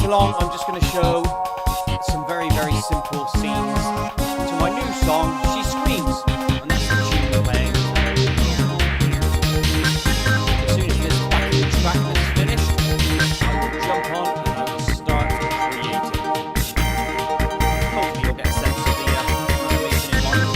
along, I'm just going to show some very, very simple scenes to my new song, She Screams. And that's the tune playing. As soon as this backing track is finished, I will jump on and I will start creating. Hopefully you'll get a sense of the animation in mind.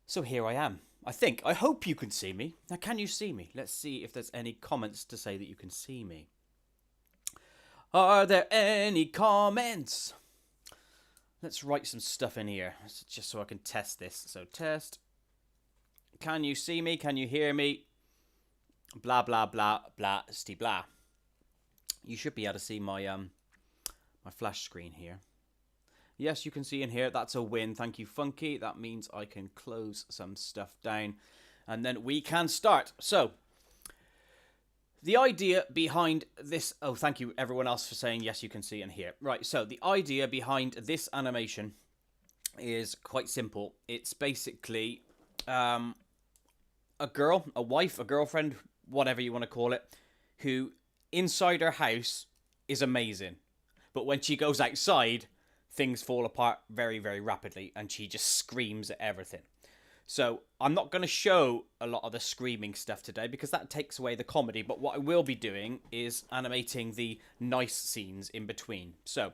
So here I am. I hope you can see me. Now, can you see me? Let's see if there's any comments to say that you can see me. Are there any comments? Let's write some stuff in here, just so I can test this. So test. Can you see me? Can you hear me? Blah, blah, blah, blah, blah. You should be able to see my my flash screen here. Yes, you can see in here. That's a win. Thank you, Funky. That means I can close some stuff down. And then we can start. So, the idea behind this... Oh, thank you, everyone else, for saying yes, you can see and hear. Right, so the idea behind this animation is quite simple. It's basically a girl, a wife, a girlfriend, whatever you want to call it, who inside her house is amazing. But when she goes outside... things fall apart very, very rapidly, and she just screams at everything. So I'm not going to show a lot of the screaming stuff today because that takes away the comedy, but what I will be doing is animating the nice scenes in between. So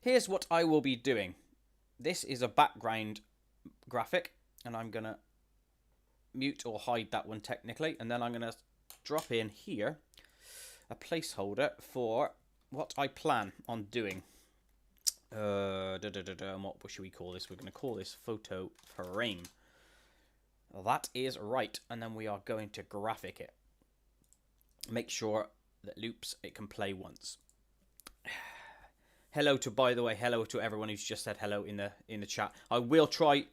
here's what I will be doing. This is a background graphic, and I'm going to mute or hide that one technically, and then I'm going to drop in here a placeholder for what I plan on doing. What should we call this? We're going to call this photo frame. That is right. And then we are going to graphic it. Make sure that loops it can play once. Hello to, by the way, hello to everyone who's just said hello in the chat. I will try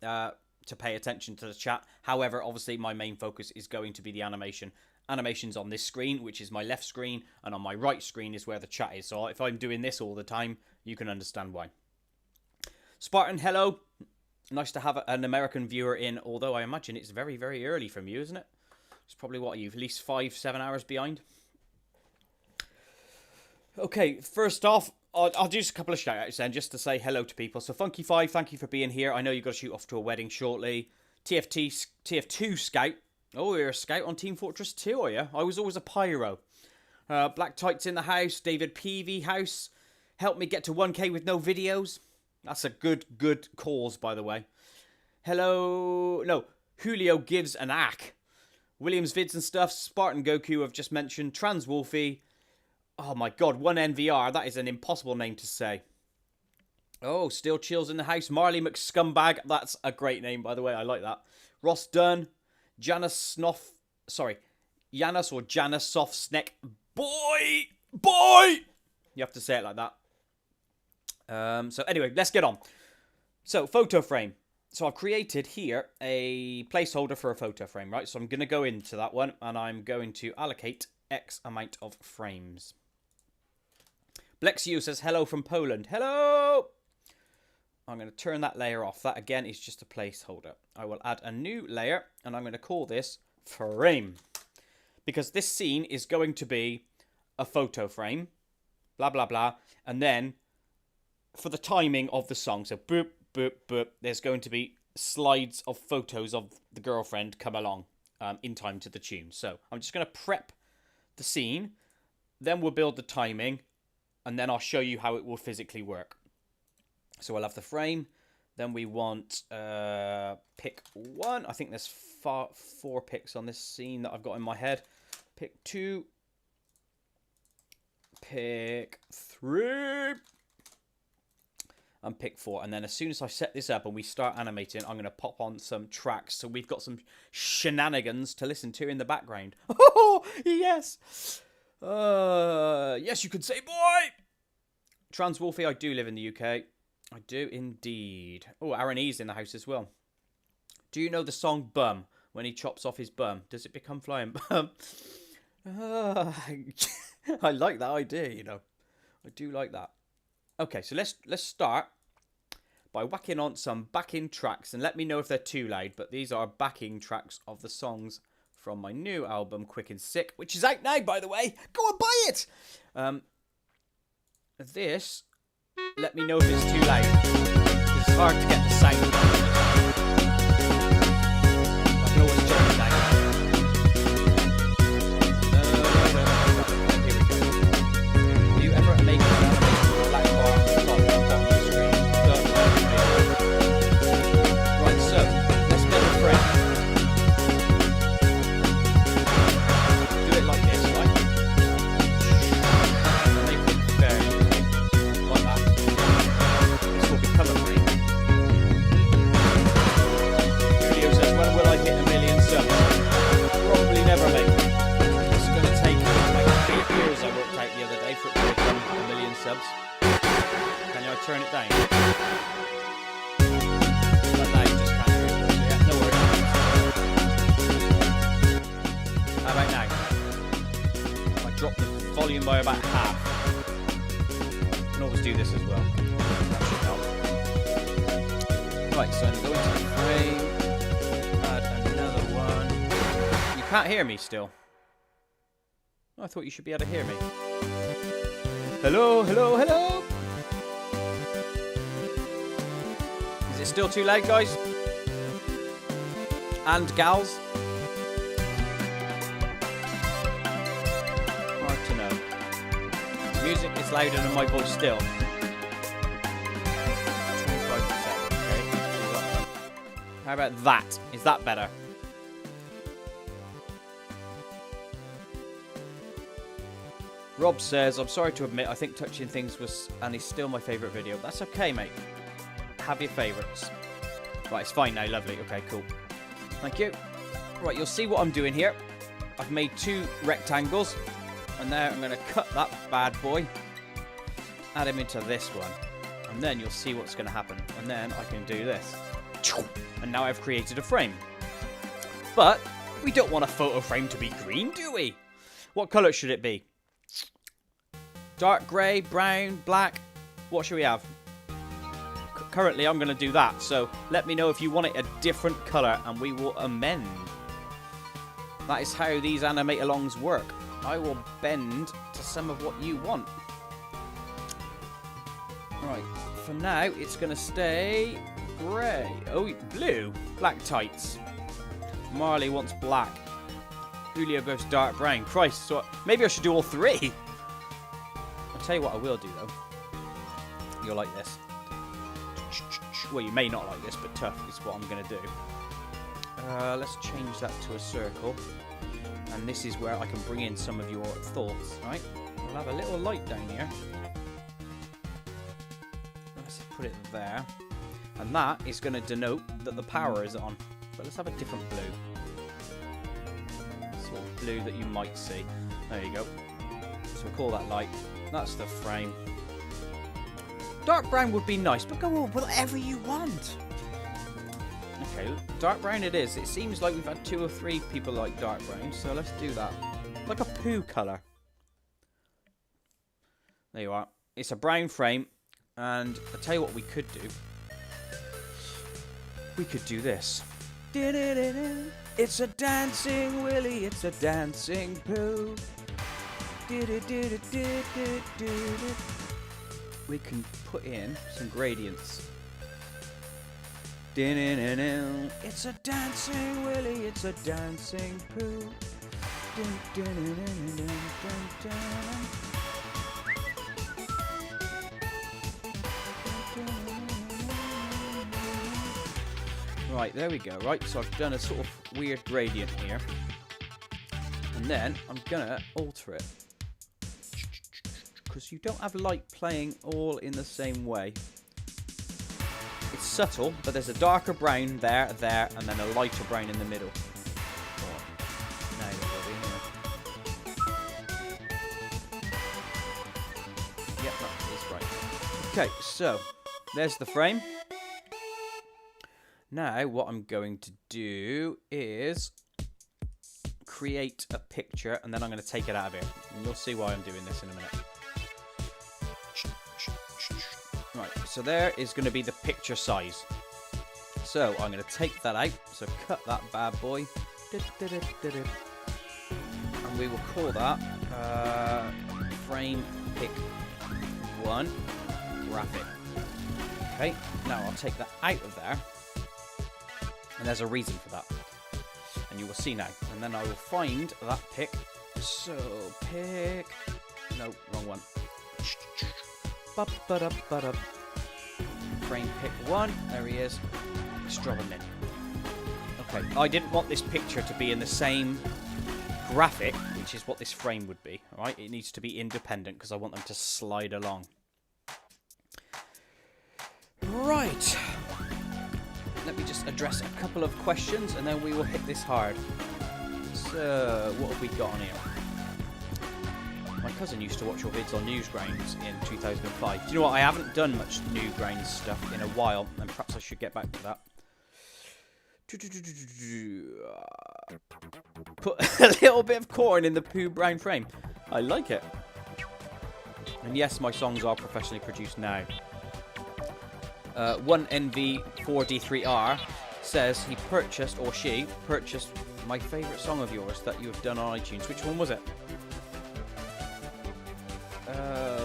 to pay attention to the chat. However, obviously my main focus is going to be the animation. Animation's on this screen, which is my left screen, and on my right screen is where the chat is. So if I'm doing this all the time, you can understand why. Spartan, hello. Nice to have an American viewer in, although I imagine it's very, very early from you, isn't it? It's probably, what, you've at least 5-7 hours behind? Okay, first off, I'll do just a couple of shout-outs then, just to say hello to people. So Funky5, thank you for being here. I know you've got to shoot off to a wedding shortly. TF2 Scout. Oh, you're a scout on Team Fortress 2, are you? I was always a pyro. Black Tights in the house. David Peavy house. Help me get to 1K with no videos. That's a good cause, by the way. Hello. No, Julio gives an ack. Williams Vids and stuff. Spartan Goku I've just mentioned. Trans Wolfie. Oh my god, 1NVR. That is an impossible name to say. Oh, Still Chills in the house. Marley McScumbag. That's a great name, by the way. I like that. Ross Dunn. Janus or Janus Soft Snack. Boy! You have to say it like that. So anyway, let's get on. So, photo frame. So I've created here a placeholder for a photo frame, right? So I'm going to go into that one, and I'm going to allocate X amount of frames. Blexiu says, hello from Poland. Hello! I'm going to turn that layer off. That, again, is just a placeholder. I will add a new layer, and I'm going to call this frame. Because this scene is going to be a photo frame. Blah, blah, blah. And then, for the timing of the song, so boop, boop, boop, there's going to be slides of photos of the girlfriend come along in time to the tune. So, I'm just going to prep the scene. Then we'll build the timing. And then I'll show you how it will physically work. So we'll have the frame. Then we want pick 1. I think there's 4 picks on this scene that I've got in my head. Pick 2. Pick 3. And pick 4. And then as soon as I set this up and we start animating, I'm going to pop on some tracks. So we've got some shenanigans to listen to in the background. Oh, yes. Yes, you could say, boy. Trans Wolfie, I do live in the UK. I do indeed. Oh, Aaron E's in the house as well. Do you know the song Bum? When he chops off his bum, does it become flying bum? I like that idea, you know. I do like that. Okay, so let's start by whacking on some backing tracks, and let me know if they're too loud, but these are backing tracks of the songs from my new album, Quick and Sick, which is out now, by the way. Go and buy it! This, let me know if it's too loud, because it's hard to get the sound. I can always turn it down. Here we go. Do you ever make an animation with a black bar on the top and bottom of the screen? Right, so let's make a frame. Do it like this, right? Make it very like that. This will become a frame. Julio says, when will I hit 1 million subs? Probably never, mate. It's going to take like 8 years, I worked out the other day, for it to become 1 million subs. Can I turn it down? But now you just can't do it. So yeah, no worries. How about now? I dropped the volume by about half. You can always do this as well. That should help. Right, so I'm going to the frame. Add another one. You can't hear me still. I thought you should be able to hear me. Hello, hello, hello. Is it still too loud, guys? And gals? Hard to know. Music is louder than my voice still. 25%. Okay. How about that? Is that better? Rob says, I'm sorry to admit, I think touching things was and is still my favourite video. That's okay, mate. Have your favourites. Right, it's fine now, lovely. Okay, cool. Thank you. Right, you'll see what I'm doing here. I've made 2 rectangles. And now I'm going to cut that bad boy. Add him into this one. And then you'll see what's going to happen. And then I can do this. And now I've created a frame. But we don't want a photo frame to be green, do we? What colour should it be? Dark grey, brown, black. What should we have? Currently, I'm going to do that. So let me know if you want it a different colour and we will amend. That is how these animate-alongs work. I will bend to some of what you want. Right, for now, it's going to stay grey. Oh, blue. Black tights. Marley wants black. Julio goes dark brown. Christ, so maybe I should do all 3. I'll tell you what I will do, though. You'll like this. Well, you may not like this, but tough is what I'm going to do. Let's change that to a circle. And this is where I can bring in some of your thoughts, right? We'll have a little light down here. Let's put it there. And that is going to denote that the power is on. But let's have a different blue. Sort of blue that you might see. There you go. So we'll call that light. That's the frame. Dark brown would be nice, but go on, whatever you want. Okay, dark brown it is. It seems like we've had 2 or 3 people like dark brown, so let's do that. Like a poo colour. There you are. It's a brown frame, and I'll tell you what we could do. We could do this. It's a dancing willy, it's a dancing poo. We can put in some gradients. It's a dancing willy, it's a dancing poo. Right, there we go. Right, so I've done a sort of weird gradient here. And then I'm gonna alter it. Because you don't have light playing all in the same way. It's subtle, but there's a darker brown there, and then a lighter brown in the middle. Oh, now they're here. Yep, that is right. Okay, so there's the frame. Now what I'm going to do is create a picture, and then I'm going to take it out of here. And you'll see why I'm doing this in a minute. Right, so there is going to be the picture size. So I'm going to take that out. So cut that bad boy. And we will call that frame pick 1 graphic. Okay, now I'll take that out of there. And there's a reason for that. And you will see now. And then I will find that pick. So pick... No, wrong one. Frame pick 1. There he is. Let's drop him in. Okay, I didn't want this picture to be in the same graphic, which is what this frame would be. Alright, it needs to be independent because I want them to slide along. Right. Let me just address a couple of questions and then we will hit this hard. So, what have we got on here? My cousin used to watch your vids on Newsgrounds in 2005. Do you know what? I haven't done much Newsgrounds stuff in a while, and perhaps I should get back to that. Put a little bit of corn in the poo brown frame. I like it. And yes, my songs are professionally produced now. 1NV4D3R says he purchased, or she purchased, my favourite song of yours that you have done on iTunes. Which one was it?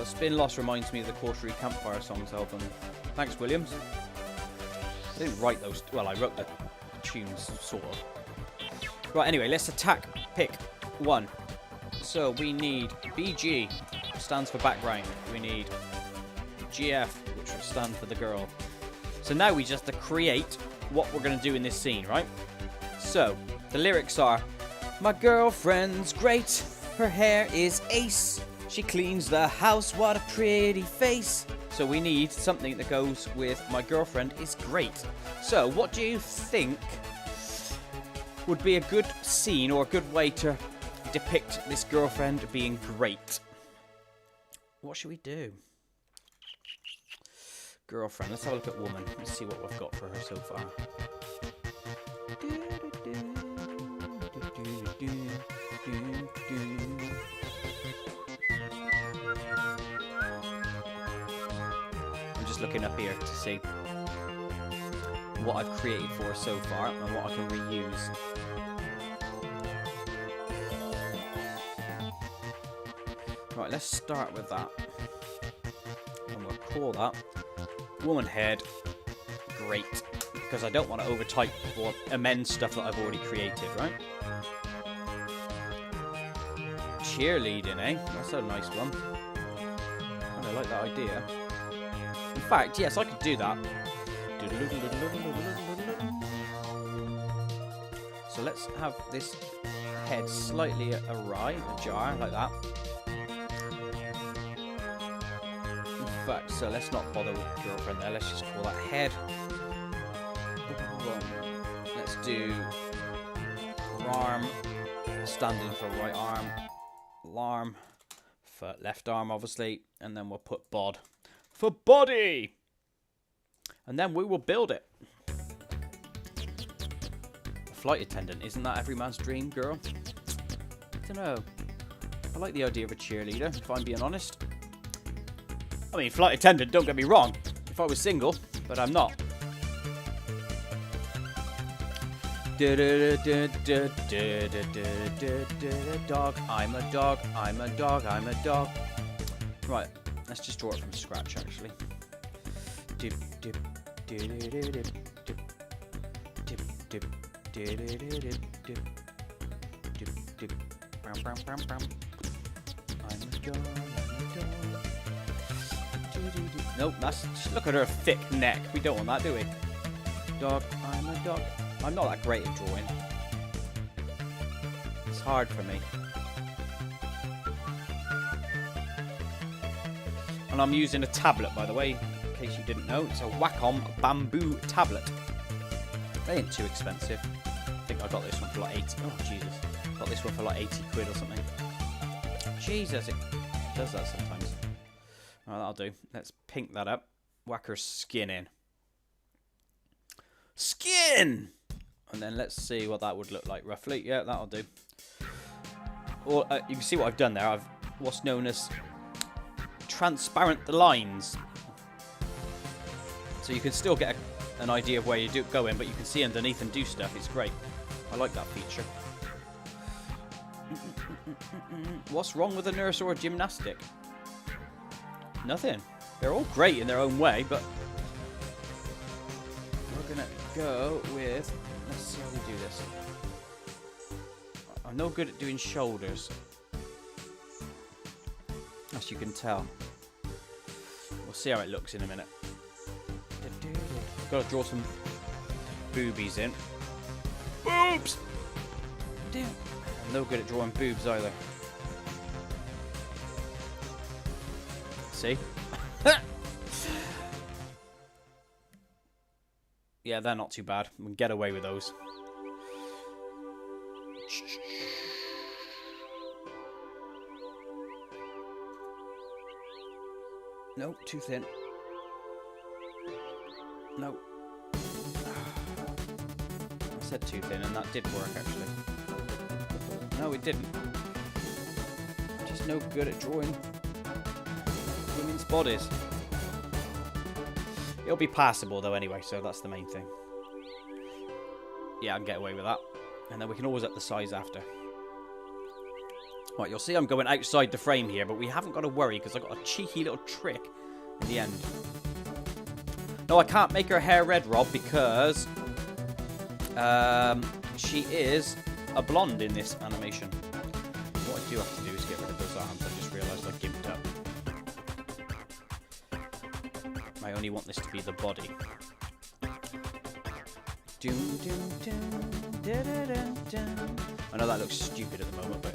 Spin Loss reminds me of the Cautionary Campfire Songs album. Thanks, Williams. I didn't write those. Well, I wrote the tunes, sort of. Right, anyway, let's attack pick 1. So we need BG, stands for background. We need GF, which will stand for the girl. So now we just have to create what we're going to do in this scene, right? So the lyrics are, my girlfriend's great, her hair is ace, she cleans the house, what a pretty face. So we need something that goes with my girlfriend is great. So what do you think would be a good scene or a good way to depict this girlfriend being great? What should we do? Girlfriend. Let's have a look at woman. Let's see what we've got for her so far. I'm just looking up here to see what I've created for her so far and what I can reuse. Right, let's start with that. And we'll call that woman head great, because I don't want to overtype or amend stuff that I've already created, right? Cheerleading, eh? That's a nice one. I like that idea. In fact, yes, I could do that. So let's have this head slightly awry, ajar, like that. So let's not bother with girlfriend there, let's just call that head. Let's do arm, standing for right arm, alarm for left arm obviously, and then we'll put bod for body. And then we will build it. A flight attendant, isn't that every man's dream, girl? I don't know. I like the idea of a cheerleader, if I'm being honest. I mean, flight attendant, don't get me wrong, if I was single, but I'm not. Dog, I'm a dog, I'm a dog, I'm a dog. Right, let's just draw it from scratch, actually. I'm a dog. Nope, that's, look at her thick neck. We don't want that, do we? Dog, I'm a dog. I'm not that great at drawing. It's hard for me. And I'm using a tablet, by the way, in case you didn't know. It's a Wacom bamboo tablet. They ain't too expensive. I think I got this one for like 80. Oh, Jesus. Got this one for like 80 quid or something. Jesus, it does that sometimes. Right, that'll do. Let's pink that up. Whack her skin in. Skin! And then let's see what that would look like roughly. Yeah, that'll do. or you can see what I've done there. I've what's known as transparent the lines, so you can still get an idea of where you go in, but you can see underneath and do stuff. It's great. I like that feature. What's wrong with a nurse or a gymnastic? Nothing. They're all great in their own way, but we're gonna go with. Let's see how we do this. I'm no good at doing shoulders, as you can tell. We'll see how it looks in a minute. Got to draw some boobies in. Boobs! Damn. I'm no good at drawing boobs either. See? Yeah, they're not too bad. We can get away with those. No, too thin. No. I said too thin, and that did work, actually. No, it didn't. I'm just no good at drawing women's bodies. It'll be passable, though, anyway, so that's the main thing. Yeah, I can get away with that. And then we can always up the size after. Right, you'll see I'm going outside the frame here, but we haven't got to worry because I've got a cheeky little trick in the end. No, I can't make her hair red, Rob, because she is a blonde in this animation. What I do have to do is get rid of those arms. I just realised I gimped up. I only want this to be the body. I know that looks stupid at the moment, but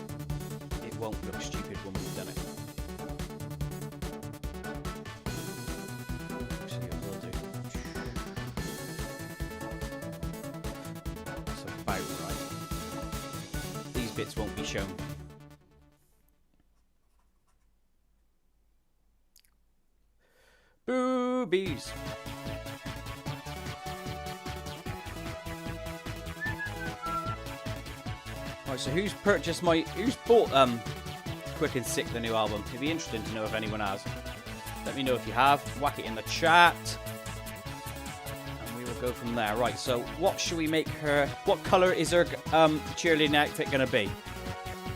it won't look stupid when we've done it. Actually, it will do. That's about right. These bits won't be shown. Boobies! Right, so who's bought Quick and Sick, the new album? It'd be interesting to know if anyone has. Let me know if you have. Whack it in the chat. And we will go from there. Right, so what should we make her... What colour is her cheerleading outfit going to be?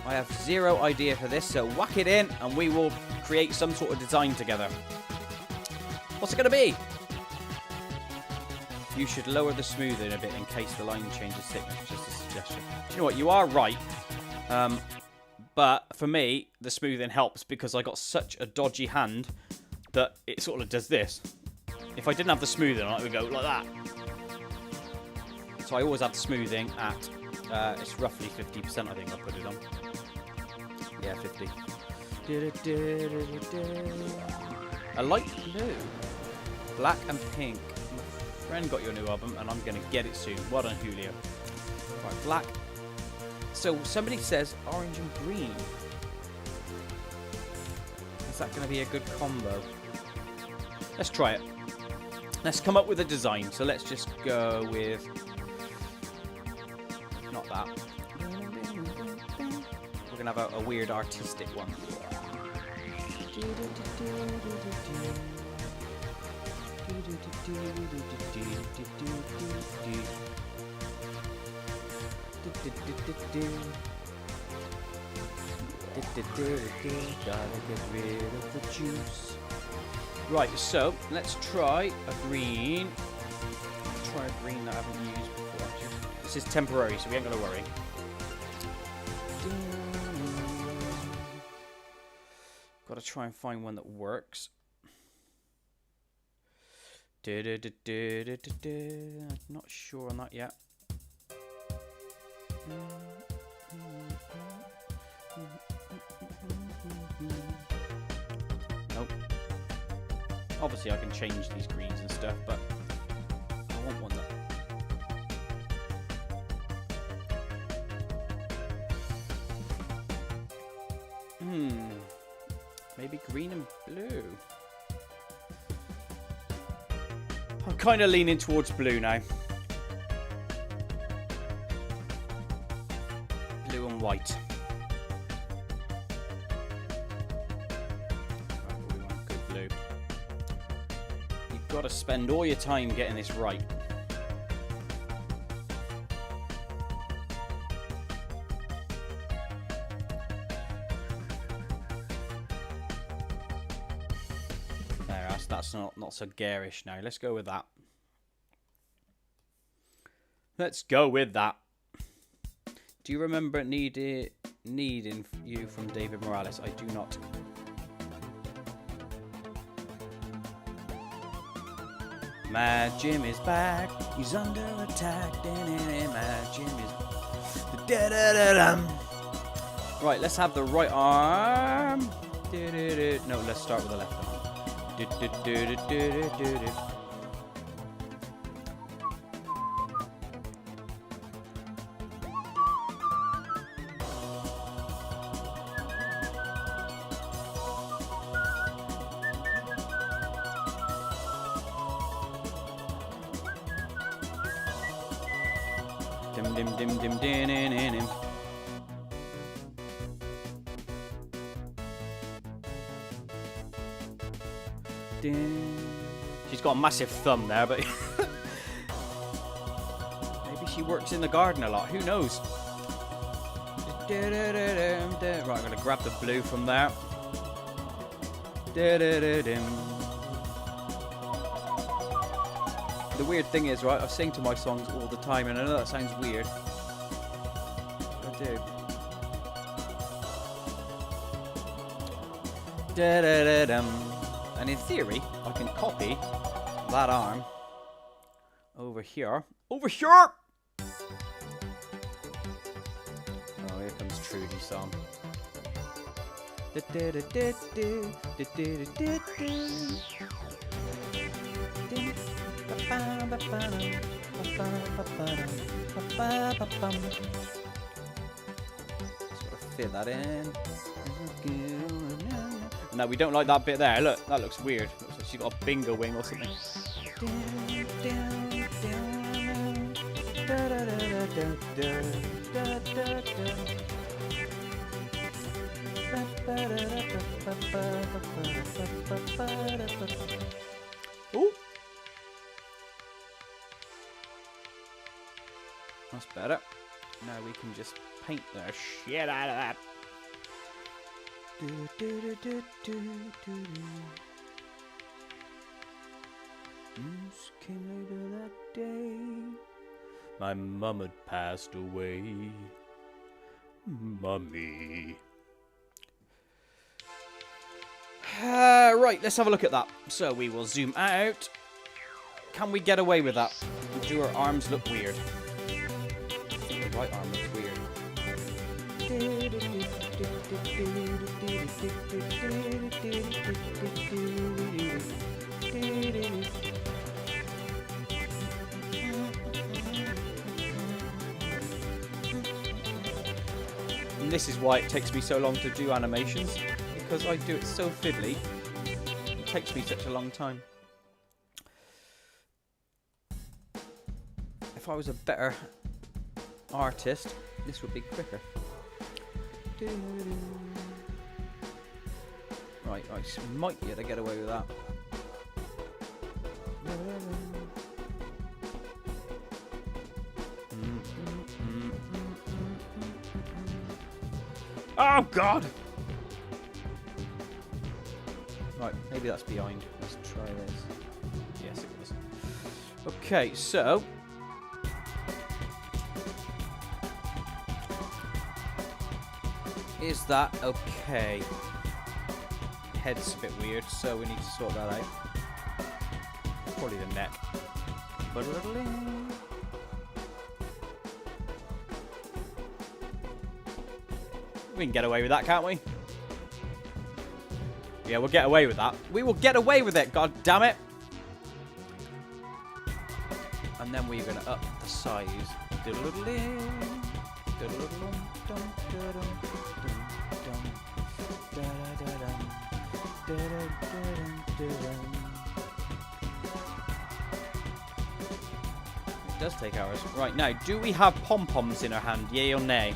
I have zero idea for this, so whack it in and we will create some sort of design together. What's it going to be? You should lower the smoothing a bit in case the line changes thickness. Just a suggestion. Do you know what? You are right. But for me, the smoothing helps because I got such a dodgy hand that it sort of does this. If I didn't have the smoothing on, it would go like that. So I always have the smoothing at, it's roughly 50%, I think I put it on. Yeah, 50. A light blue. Black and pink. My friend got your new album and I'm going to get it soon. Well done, Julio. Right, black. So somebody says orange and green. Is that going to be a good combo? Let's try it. Let's come up with a design. So let's just go with... Not that. We're going to have a weird artistic one. Gotta get rid of the juice. Right, so let's try a green. Let's try a green that I haven't used before. This is temporary, so we ain't gonna worry. Gotta try and find one that works. I'm not sure on that yet. Nope. Obviously I can change these greens and stuff, but I want one that... Maybe green and blue. I'm kind of leaning towards blue now. Blue and white. got to spend all your time getting this right. There, that's not so garish now. Let's go with that. Let's go with that. Do you remember Needing You from David Morales? I do not. My Jim is back. He's under attack. My Jim is... Right, let's have the right arm. No, let's start with the left arm. Dim dim dim dim din in him. She's got a massive thumb there, but maybe she works in the garden a lot. Who knows? Right, I'm gonna grab the blue from there. The weird thing is, right, I sing to my songs all the time, and I know that sounds weird. I do. And in theory, I can copy that arm over here. Over here! Oh, here comes Trudy's song. Just gotta fit that in. No, we don't like that bit there. Look, that looks weird. Looks like she's got a bingo wing or something. Ooh. That's better. Now we can just paint the shit out of that. News came later that day. My mum had passed away. Mummy. Right, let's have a look at that. So we will zoom out. Can we get away with that? Do her arms look weird? The right arm looks weird. And this is why it takes me so long to do animations, because I do it so fiddly. It takes me such a long time. If I was a better artist, this would be quicker. Right, I might be able to get away with that. Oh God! Right, maybe that's behind. Let's try this. Yes, it was. Okay, so is that okay? Head's a bit weird, so we need to sort that out. Probably the neck. We can get away with that, can't we? Yeah, we'll get away with that. We will get away with it, god damn it! And then we're going to up the size. It does take hours. Right, now, do we have pom-poms in our hand? Yay or nay?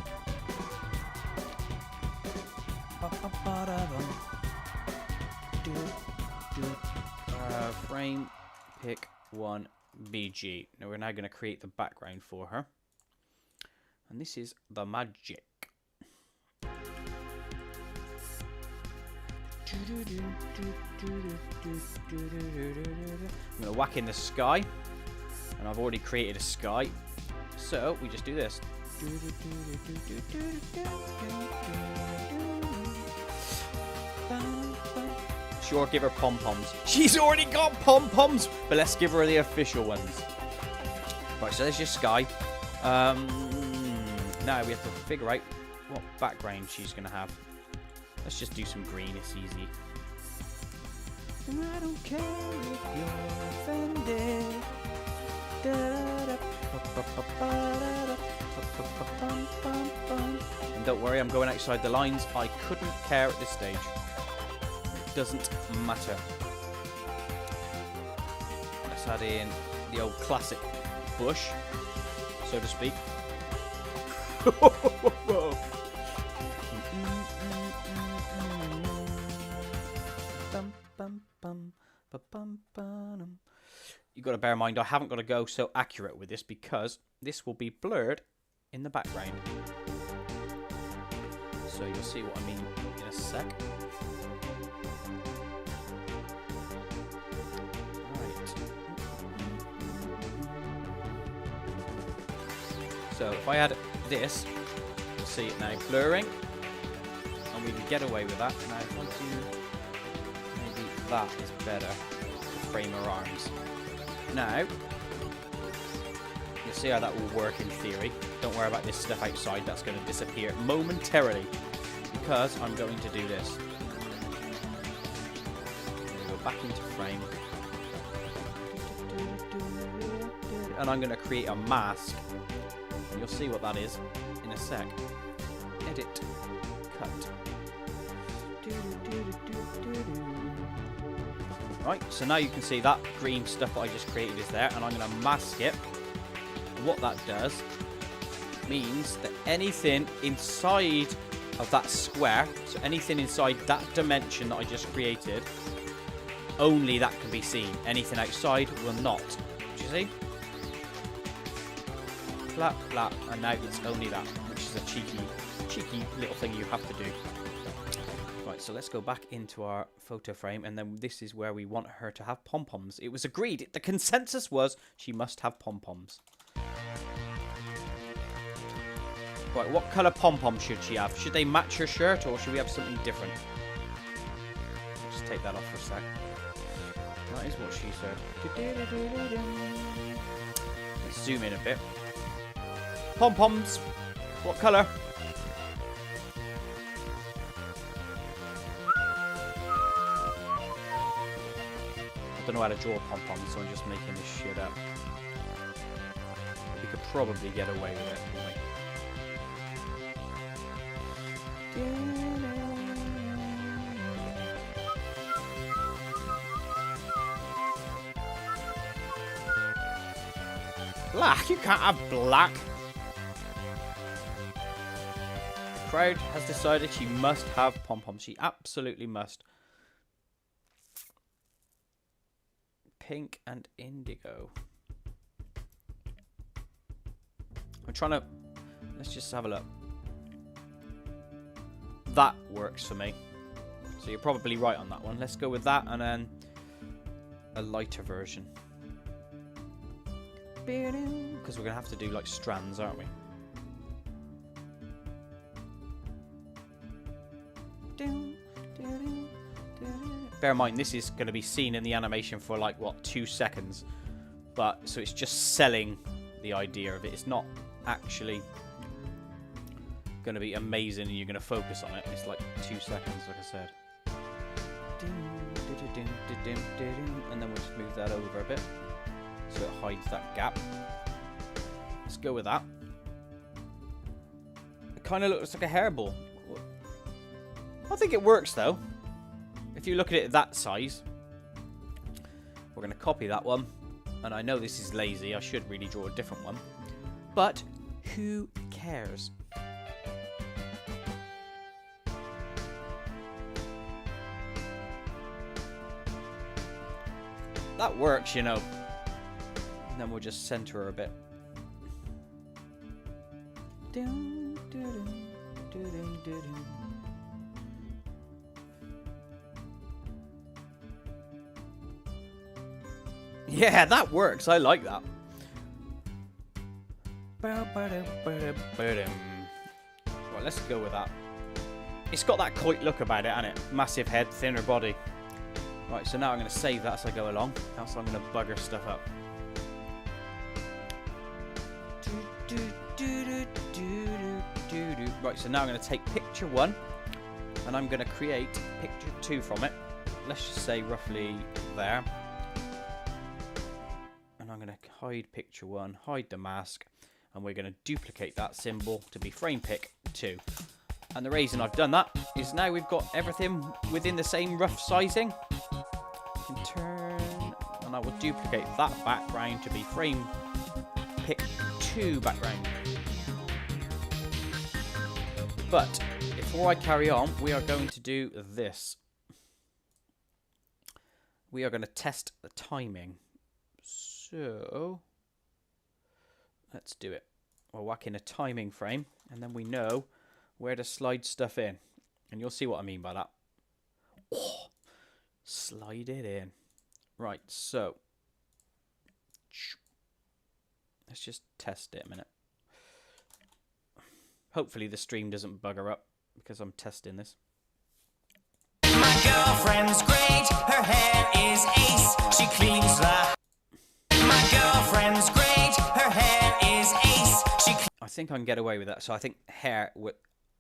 Frame pick one BG. Now we're now going to create the background for her. And this is the magic. I'm going to whack in the sky. And I've already created a sky. So we just do this. Sure, give her pom-poms. She's already got pom-poms, but let's give her the official ones. Right, so there's your sky. Now we have to figure out what background she's going to have. Let's just do some green, it's easy. I don't care if you're offended. And don't worry, I'm going outside the lines. I couldn't care at this stage. It doesn't matter. Let's add in the old classic bush, so to speak. You've got to bear in mind, I haven't got to go so accurate with this because this will be blurred in the background. So you'll see what I mean in a sec. Right. So if I add this, you'll see it now blurring, and we can get away with that. Now if I do, maybe that is better to frame her arms. Now, you'll see how that will work in theory. Don't worry about this stuff outside, that's going to disappear momentarily because I'm going to do this. Go back into frame. And I'm going to create a mask. And you'll see what that is in a sec. Edit. Cut. Right, so now you can see that green stuff that I just created is there, and I'm going to mask it. And what that does means that anything inside of that square, so anything inside that dimension that I just created, only that can be seen. Anything outside will not. Do you see? Flap, flap, and now it's only that, which is a cheeky little thing you have to do. Right, so let's go back into our photo frame, and then this is where we want her to have pom-poms. It was agreed. The consensus was she must have pom-poms. Right, what colour pom-poms should she have? Should they match her shirt, or should we have something different? Just take that off for a sec. That is what she said. Let's zoom in a bit. Pom-poms. What colour? I don't know how to draw pom-poms, so I'm just making this shit up. We could probably get away with it, couldn't we? Black? You can't have black. The crowd has decided she must have pom-poms. She absolutely must. Pink and indigo. I'm trying to... Let's just have a look. That works for me. So you're probably right on that one. Let's go with that and then a lighter version. Because we're going to have to do like strands, aren't we? Bear in mind, this is going to be seen in the animation for like, what, 2 seconds. But, so it's just selling the idea of it. It's not actually going to be amazing and you're going to focus on it. It's like 2 seconds, like I said. And then we'll just move that over a bit so it hides that gap. Let's go with that. It kind of looks like a hairball. I think it works though. If you look at it that size, we're going to copy that one. And I know this is lazy. I should really draw a different one. But who cares? That works, you know. And then we'll just center her a bit. Yeah, that works. I like that. Well, let's go with that. It's got that Koit look about it, hasn't it? Massive head, thinner body. Right, so now I'm going to save that as I go along. Else I'm going to bugger stuff up. Right, so now I'm going to take picture 1 and I'm going to create picture 2 from it. Let's just say roughly there. And I'm going to hide picture 1, hide the mask, and we're going to duplicate that symbol to be frame pick 2. And the reason I've done that is now we've got everything within the same rough sizing. You can turn, and I will duplicate that background to be frame pick 2 background. But before I carry on, we are going to do this. We are going to test the timing. So let's do it. We'll whack in a timing frame, and then we know where to slide stuff in. And you'll see what I mean by that. Oh, slide it in. Right, so let's just test it a minute. Hopefully the stream doesn't bugger up because I'm testing this. My girlfriend's great, her hair is ace, she cleans the... My girlfriend's great, her hair is ace, I think I can get away with that. So I think hair,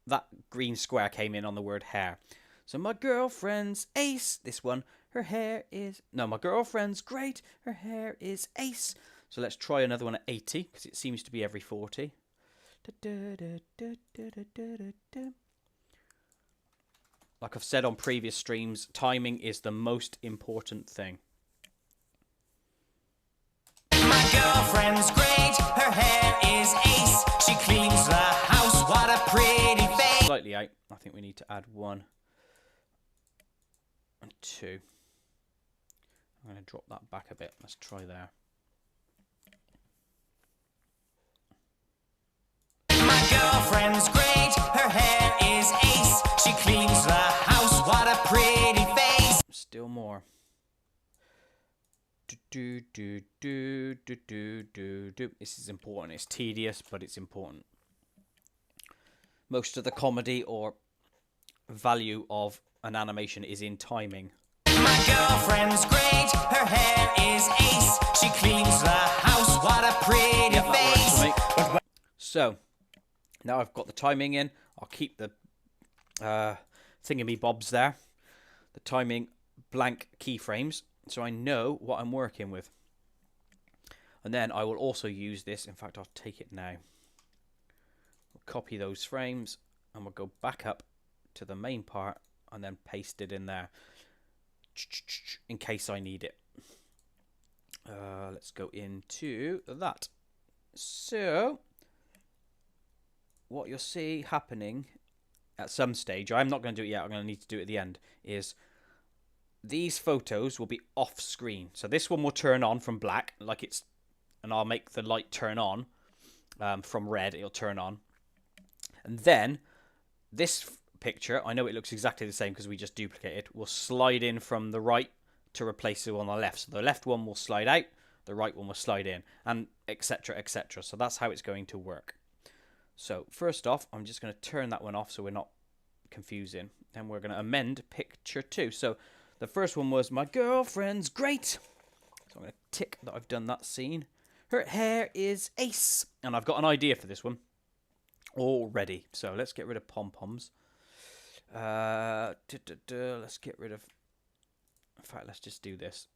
that green square came in on the word hair. So my girlfriend's ace, this one, her hair is... No, my girlfriend's great, her hair is ace. So let's try another one at 80 because it seems to be every 40. Like I've said on previous streams, timing is the most important thing. My girlfriend's great, her hair is ace, she cleans the house, what a pretty face. Slightly out. I think we need to add 1 and 2. I'm going to drop that back a bit. Let's try there. My girlfriend's great, her hair is ace, she cleans the house, what a pretty face. Still more. This is important. It's tedious, but it's important. Most of the comedy or value of an animation is in timing. My girlfriend's great, her hair is ace, she cleans the house, what a pretty face. So now I've got the timing in. I'll keep the thingamybobs there, the timing blank keyframes, so I know what I'm working with. And then I will also use this. In fact, I'll take it now. We'll copy those frames and we'll go back up to the main part and then paste it in there in case I need it. Let's go into that. So what you'll see happening at some stage, I'm not going to do it yet, I'm going to need to do it at the end, is these photos will be off screen. So this one will turn on from black, like it's, and I'll make the light turn on from red, it'll turn on. And then this picture, I know it looks exactly the same because we just duplicated, will slide in from the right to replace the one on the left. So the left one will slide out, the right one will slide in, and etc, etc. So that's how it's going to work. So first off, I'm just going to turn that one off so we're not confusing. Then we're going to amend picture 2. So the first one was my girlfriend's great. So I'm going to tick that I've done that scene. Her hair is ace. And I've got an idea for this one already. So let's get rid of pom-poms. Let's get rid of... In fact, let's just do this.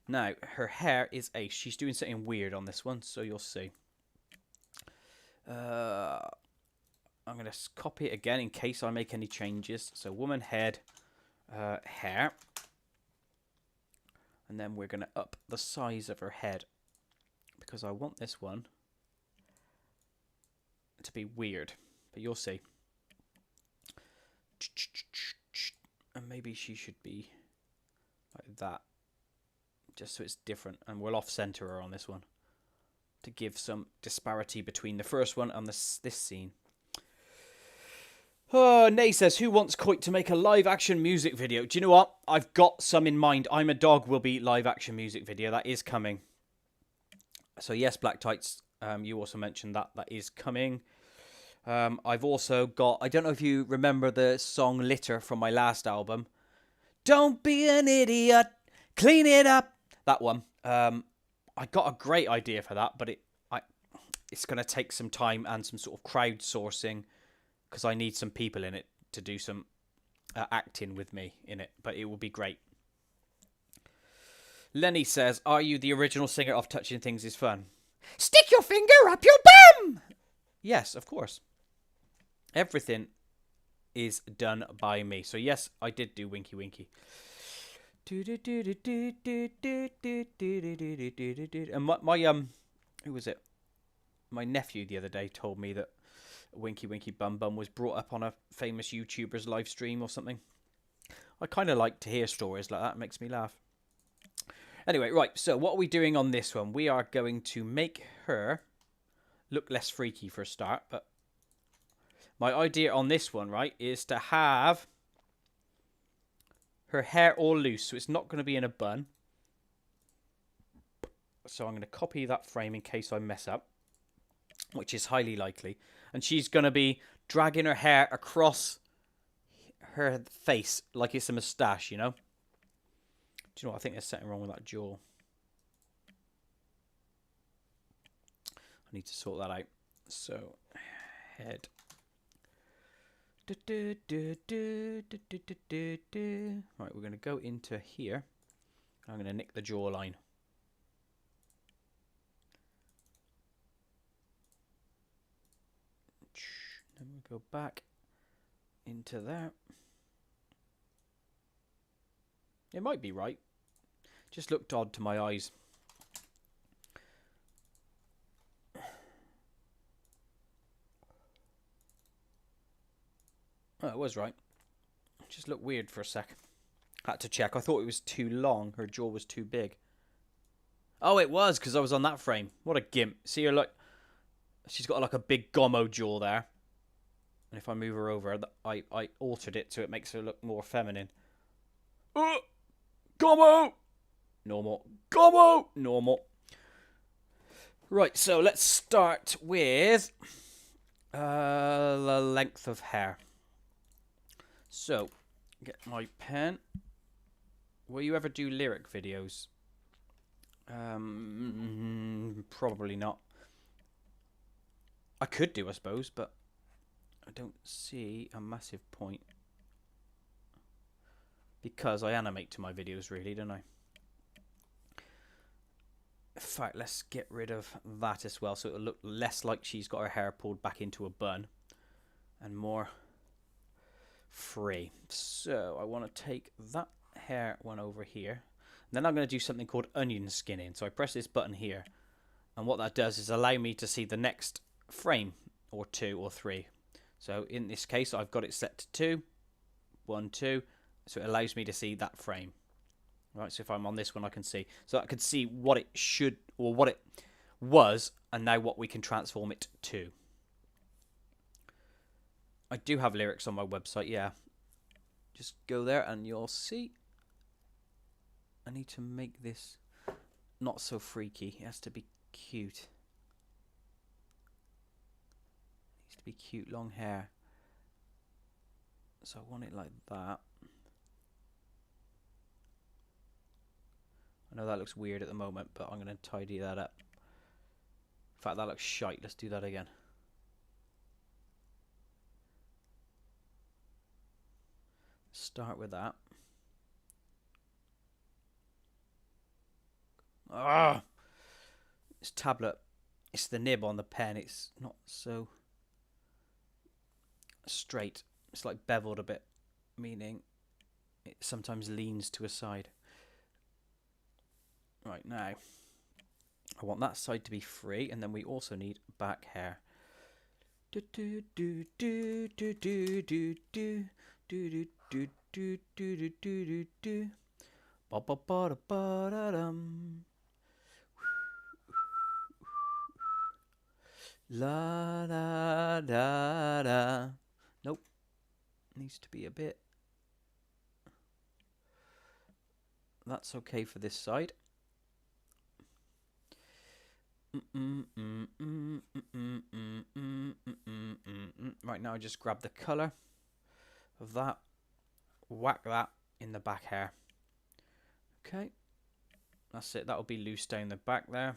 Now, her hair is ace. She's doing something weird on this one, so you'll see. I'm going to copy it again in case I make any changes. So, woman head, hair. And then we're going to up the size of her head. Because I want this one to be weird. But you'll see. And maybe she should be like that. Just so it's different. And we'll off-center her on this one. To give some disparity between the first one and this scene. Oh, Nay says, who wants Koit to make a live-action music video? Do you know what? I've got some in mind. I'm a Dog will be live-action music video. That is coming. So yes, Black Tights, you also mentioned that. That is coming. I've also got... I don't know if you remember the song Litter from my last album. Don't be an idiot. Clean it up. That one. I got a great idea for that, but it's going to take some time and some sort of crowdsourcing because I need some people in it to do some acting with me in it, but it will be great. Lenny says, are you the original singer of Touching Things is Fun? Stick your finger up your bum! Yes, of course. Everything is done by me. So yes, I did do Winky Winky. And my who was it? My nephew the other day told me that Winky Winky Bum Bum was brought up on a famous YouTuber's live stream or something. I kind of like to hear stories like that. It makes me laugh. Anyway, right. So what are we doing on this one? We are going to make her look less freaky for a start. But my idea on this one, right, is to have her hair all loose, so it's not going to be in a bun. So I'm going to copy that frame in case I mess up, which is highly likely. And she's going to be dragging her hair across her face like it's a moustache, you know? Do you know what? I think there's something wrong with that jaw. I need to sort that out. So, head. Right, we're going to go into here. I'm going to nick the jawline. Then we'll go back into there. It might be right. Just looked odd to my eyes. Oh, it was right. Just looked weird for a sec. Had to check. I thought it was too long. Her jaw was too big. Oh, it was, because I was on that frame. What a gimp. See her, like... She's got like a big gommo jaw there. And if I move her over, I altered it so it makes her look more feminine. Gommo! Normal. Gommo! Normal. Right, so let's start with the length of hair. So, get my pen. Will you ever do lyric videos? Probably not. I could do, I suppose, but I don't see a massive point. Because I animate to my videos, really, don't I? In fact, let's get rid of that as well, so it'll look less like she's got her hair pulled back into a bun and more free. So I want to take that hair one over here. And then I'm going to do something called onion skinning. So I press this button here, and what that does is allow me to see the next frame, or 2 or 3. So in this case, I've got it set to 2, 1, 2. So it allows me to see that frame. Right, so if I'm on this one, I can see. So I can see what it should, or what it was, and now what we can transform it to. I do have lyrics on my website, yeah. Just go there and you'll see. I need to make this not so freaky. It has to be cute. It needs to be cute, long hair. So I want it like that. I know that looks weird at the moment, but I'm going to tidy that up. In fact, that looks shite. Let's do that again. Start with that. Ah! This tablet, it's the nib on the pen. It's not so straight. It's like beveled a bit, meaning it sometimes leans to a side. Right, now I want that side to be free, and then we also need back hair. Do do do do do do do do do do do do do do do do. Ba ba ba da ba da dum. La da da da. Nope. Needs to be a bit. That's okay for this side. Right now, just grab the colour of that, whack that in the back hair. Okay, that's it. That'll be loose down the back there.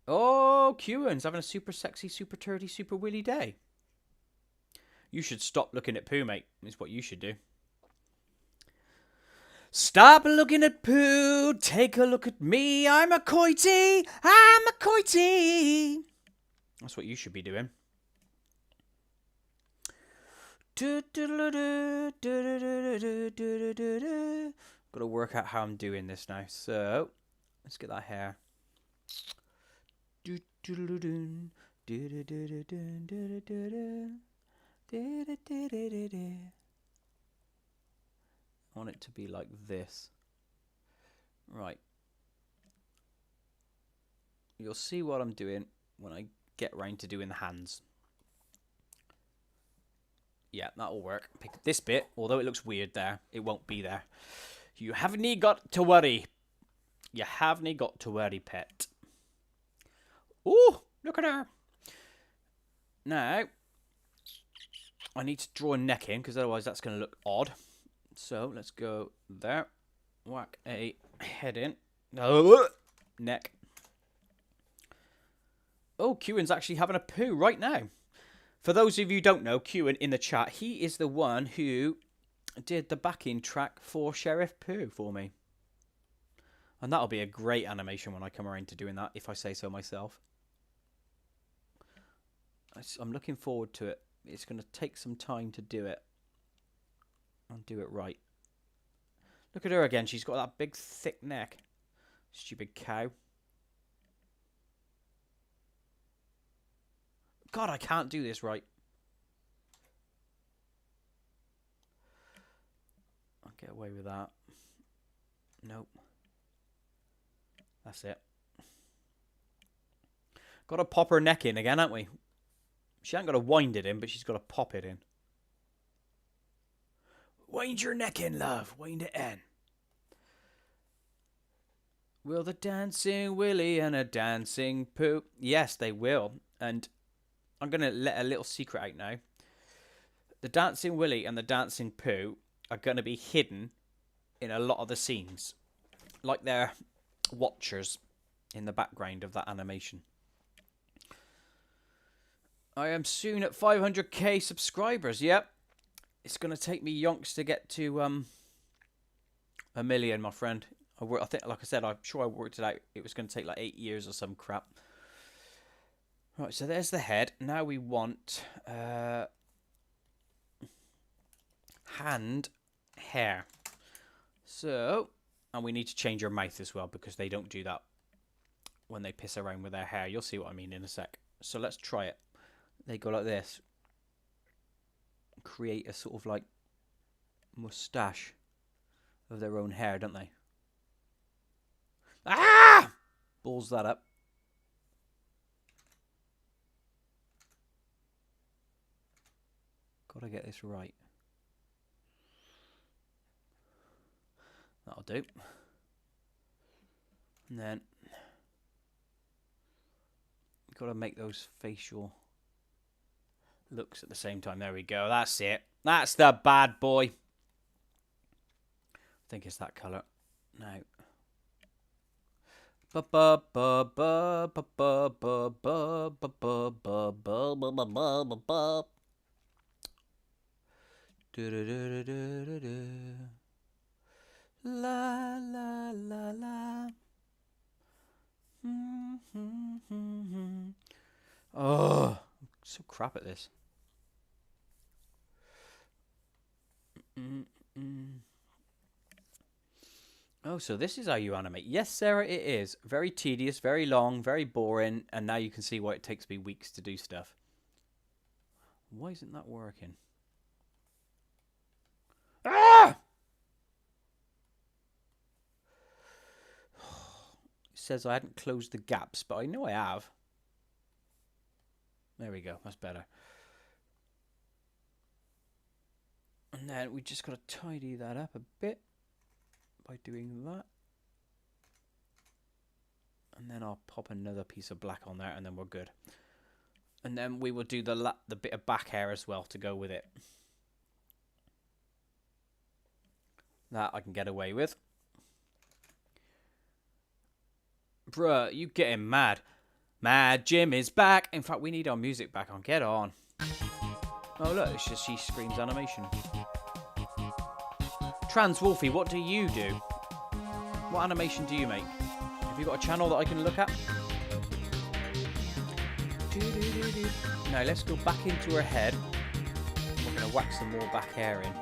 Oh, Kewen's having a super sexy, super turdy, super willy day. You should stop looking at poo, mate. Is what you should do. Stop looking at poo, take a look at me. I'm a Koitie, I'm a Koitie. That's what you should be doing. Gotta work out how I'm doing this now. So, let's get that hair. I want it to be like this. Right. You'll see what I'm doing when I get round to doing the hands. Yeah, that'll work. Pick this bit, although it looks weird there, it won't be there. You haven't got to worry. You haven't got to worry, pet. Ooh, look at her. Now, I need to draw a neck in, because otherwise that's going to look odd. So, let's go there. Whack a head in. Oh, neck. Oh, Kewen's actually having a poo right now. For those of you who don't know, Kewen in the chat, he is the one who did the backing track for Sheriff Poo for me. And that'll be a great animation when I come around to doing that, if I say so myself. I'm looking forward to it. It's going to take some time to do it. I'll do it right. Look at her again. She's got that big, thick neck. Stupid cow. God, I can't do this right. I'll get away with that. Nope. That's it. Got to pop her neck in again, haven't we? She ain't got to wind it in, but she's got to pop it in. Wind your neck in, love. Wind it in. Will the dancing Willy and a dancing Pooh? Yes, they will. And I'm going to let a little secret out now. The dancing Willy and the dancing Pooh are going to be hidden in a lot of the scenes. Like they're watchers in the background of that animation. I am soon at 500k subscribers. Yep. It's going to take me yonks to get to 1 million, my friend. I think, like I said, I'm sure I worked it out. It was going to take like 8 years or some crap. Right, so there's the head. Now we want hand hair. So, and we need to change your mouth as well, because they don't do that when they piss around with their hair. You'll see what I mean in a sec. So let's try it. They go like this. Create a sort of like moustache of their own hair, don't they? Ah! Balls that up. Gotta get this right. That'll do. And then gotta make those facial looks at the same time. There we go. That's it. That's the bad boy. I think it's that colour. Now. La la la la. Oh, I'm so crap at this. Oh, so this is how you animate. Yes, Sarah, it is. Very tedious, very long, very boring, and now you can see why it takes me weeks to do stuff. Why isn't that working? says I hadn't closed the gaps, but I know I have. There we go. That's better. And then we just got to tidy that up a bit by doing that. And then I'll pop another piece of black on there, and then we're good. And then we will do the bit of back hair as well to go with it. That I can get away with. Bruh, you getting mad. Mad Jim is back. In fact, we need our music back on. Get on. Oh, look, it's just she screams animation. Trans Wolfie, what do you do? What animation do you make? Have you got a channel that I can look at? Now, let's go back into her head. We're going to whack some more back hair in.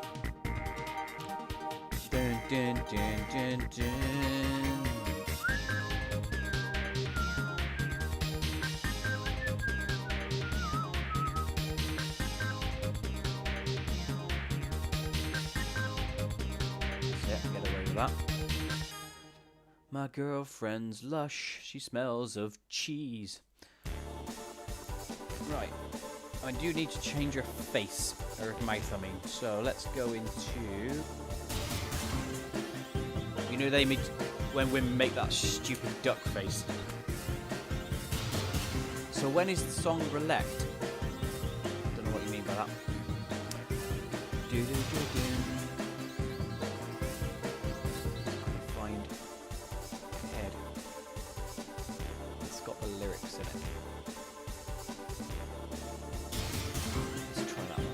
Dun, dun, dun, dun, dun. Get away with that. My girlfriend's lush. She smells of cheese. Right. I do need to change her face. Her mouth, I mean. So let's go into... You know they make... When women make that stupid duck face. So when is the song relect? Don't know what you mean by that. Find head. It's got the lyrics in it. Let's try that one.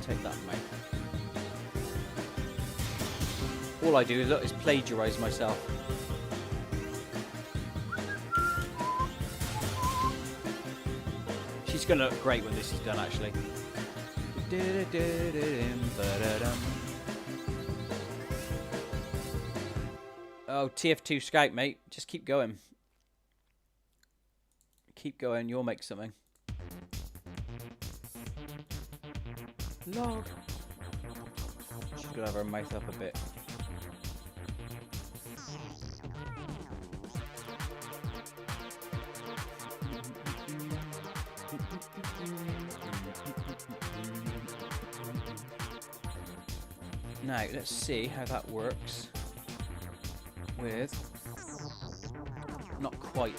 Take that, mate. All I do is plagiarise myself. She's going to look great when this is done, actually. Oh, TF2 Scout, mate. Just keep going. Keep going, you'll make something. Log. She's going to have her mouth up a bit. Now, let's see how that works with... Not quite.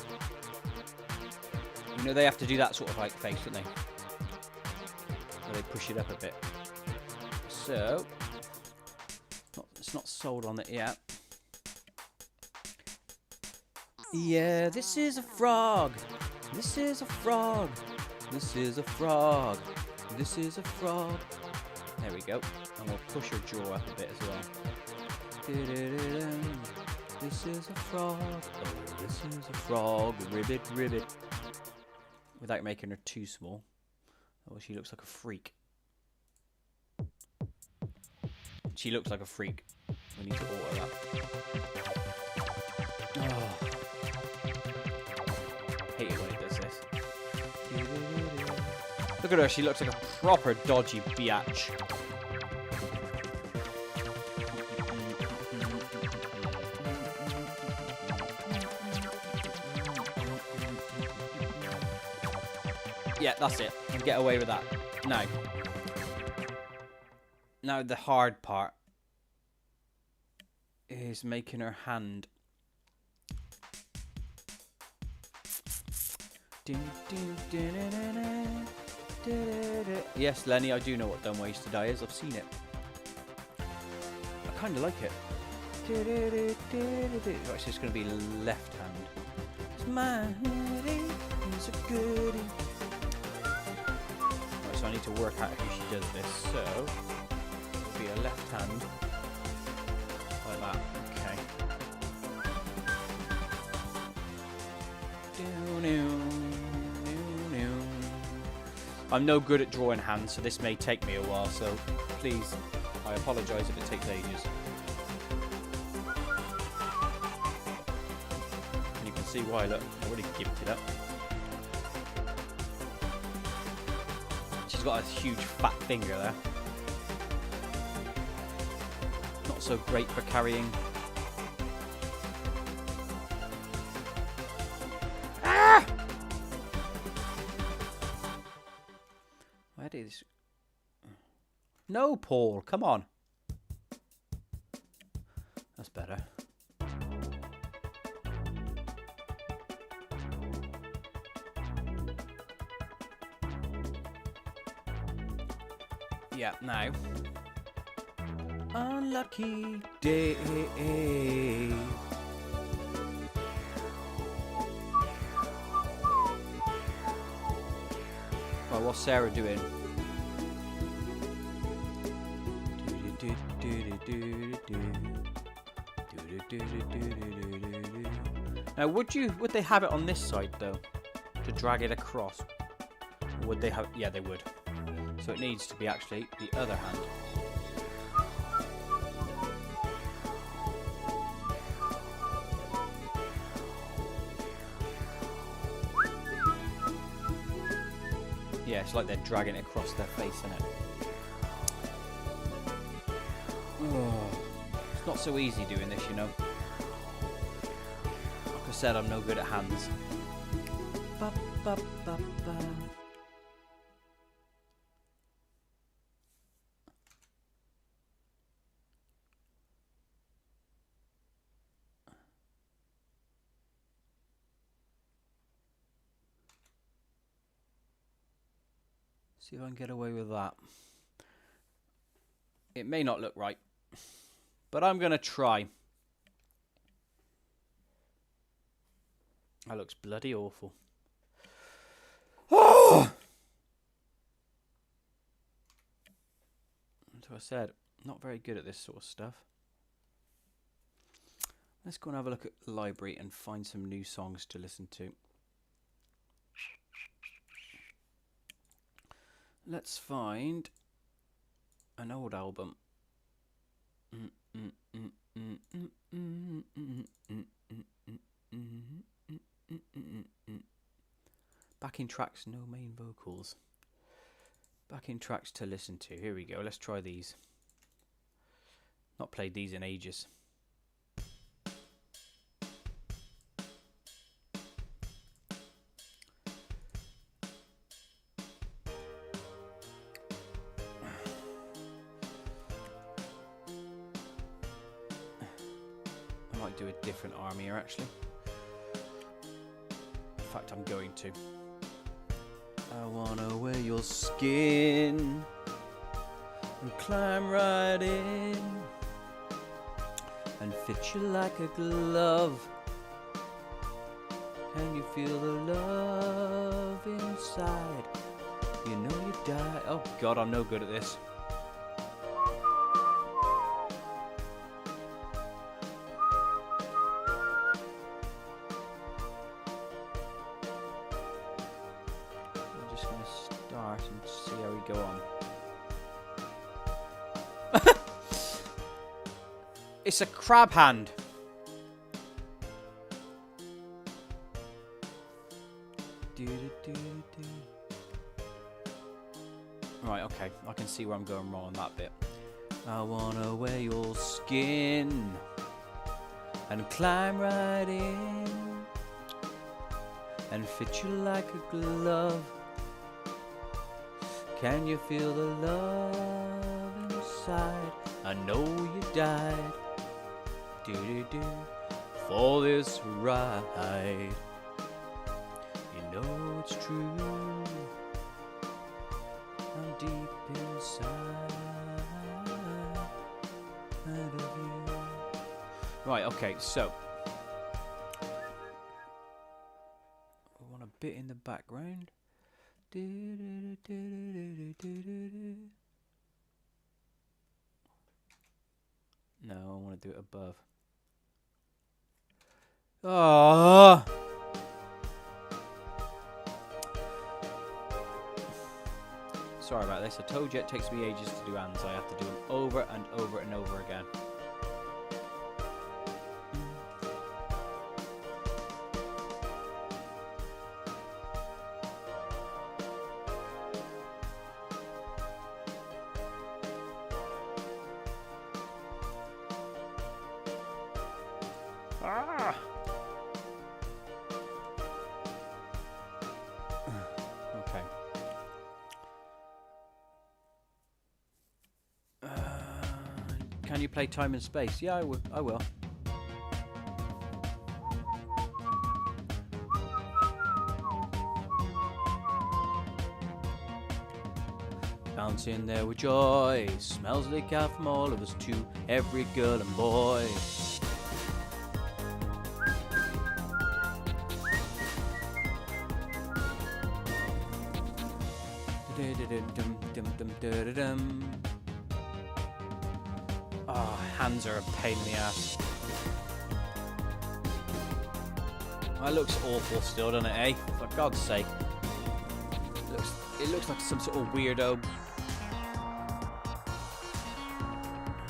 You know, they have to do that sort of like face, don't they? Where they push it up a bit. So, it's not sold on it yet. Yeah, this is a frog. This is a frog. This is a frog. This is a frog. There we go. And we'll push her jaw up a bit as well. This is a frog. Oh, this is a frog. Ribbit, ribbit. Without making her too small. Oh, she looks like a freak. She looks like a freak. We need to alter that. Oh. Hate it when it does this. Look at her, she looks like a proper dodgy biatch. Yeah, that's it. And get away with that. Now the hard part is making her hand. Yes, Lenny, I do know what Dumb Ways to Die is. I've seen it. I kind of like it. Right, so it's going to be left hand. It's my hoodie, it's a goodie. Right, so I need to work out how she does this. So, it'll be a left hand. Like that. Okay. I'm no good at drawing hands, so this may take me a while, so please, I apologise if it takes ages. And you can see why, look, I already gimped it up. She's got a huge fat finger there. Not so great for carrying. Ah! Where did this? No, Paul, come on. That's better. Yeah, now. Unlucky day. Right, what's Sarah doing? Now, would they have it on this side though, to drag it across? Or would they have? Yeah, they would. So it needs to be actually the other hand. Yeah, it's like they're dragging it across their face, isn't it? Oh, it's not so easy doing this, you know. Like I said, I'm no good at hands. Ba, ba, ba, ba. See if I can get away with that. It may not look right, but I'm going to try. That looks bloody awful. Oh! As I said, not very good at this sort of stuff. Let's go and have a look at the library and find some new songs to listen to. Let's find an old album. Backing tracks, no main vocals. Backing tracks to listen to. Here we go. Let's try these. Not played these in ages. Do a different arm here actually. In fact, I'm going to. I wanna wear your skin and climb right in and fit you like a glove. Can you feel the love inside? You know you die. Oh God, I'm no good at this. It's a crab hand. Right, okay. I can see where I'm going wrong on that bit. I wanna wear your skin and climb right in and fit you like a glove. Can you feel the love inside? I know you died. For this ride. You know it's true. I'm deep inside of you. Right, okay, so I want a bit in the background. No, I want to do it above. Oh. Sorry about this. I told you it takes me ages to do hands. I have to do them over and over and over again. Can you play Time and Space? Yeah, I will. Bouncing there with joy, smells like out from all of us to every girl and boy. Oh, hands are a pain in the ass. That looks awful still, doesn't it, eh? For God's sake. It looks like some sort of weirdo.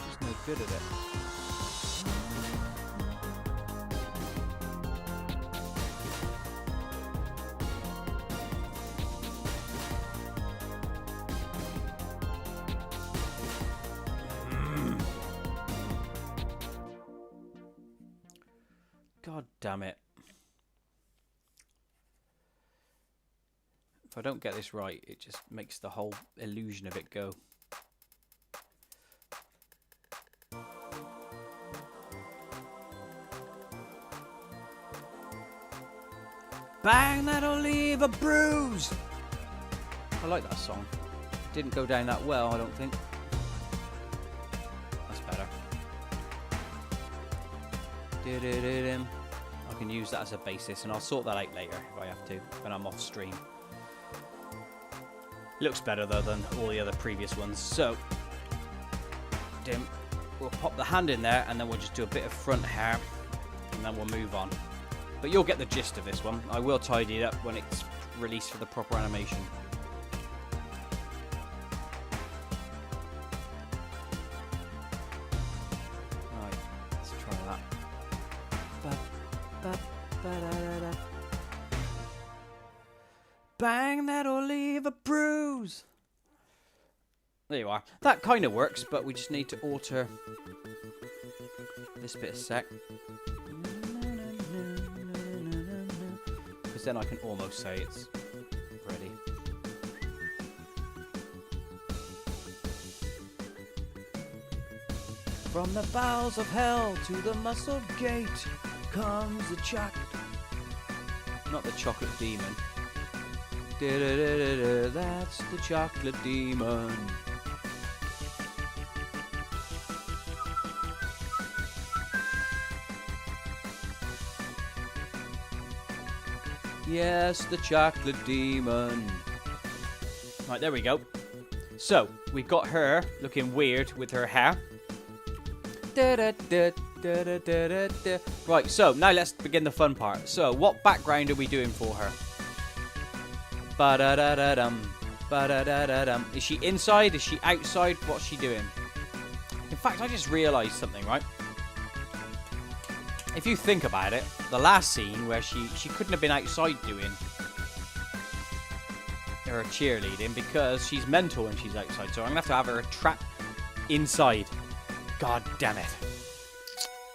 Just no good at it. God damn it. If I don't get this right, it just makes the whole illusion of it go. Bang, that'll leave a bruise. I like that song. It didn't go down that well, I don't think. That's better. I can use that as a basis, and I'll sort that out later if I have to, when I'm off stream. Looks better though than all the other previous ones. So, we'll pop the hand in there, and then we'll just do a bit of front hair, and then we'll move on. But you'll get the gist of this one. I will tidy it up when it's released for the proper animation. Right, let's try that. Bang, that'll leave a bruise. There you are. That kind of works, but we just need to alter this bit a sec. Because then I can almost say it's ready. From the bowels of hell to the muscle gate comes the not the chocolate demon. That's the chocolate demon. Yes, the chocolate demon. Right, there we go. So, we've got her looking weird with her hair. Right, so now let's begin the fun part. So, what background are we doing for her? Ba-da-da-da-dum, ba-da-da-da-dum. Is she inside? Is she outside? What's she doing? In fact, I just realised something, right? If you think about it, the last scene where she couldn't have been outside doing her cheerleading because she's mental when she's outside. So I'm going to have her trapped inside. God damn it.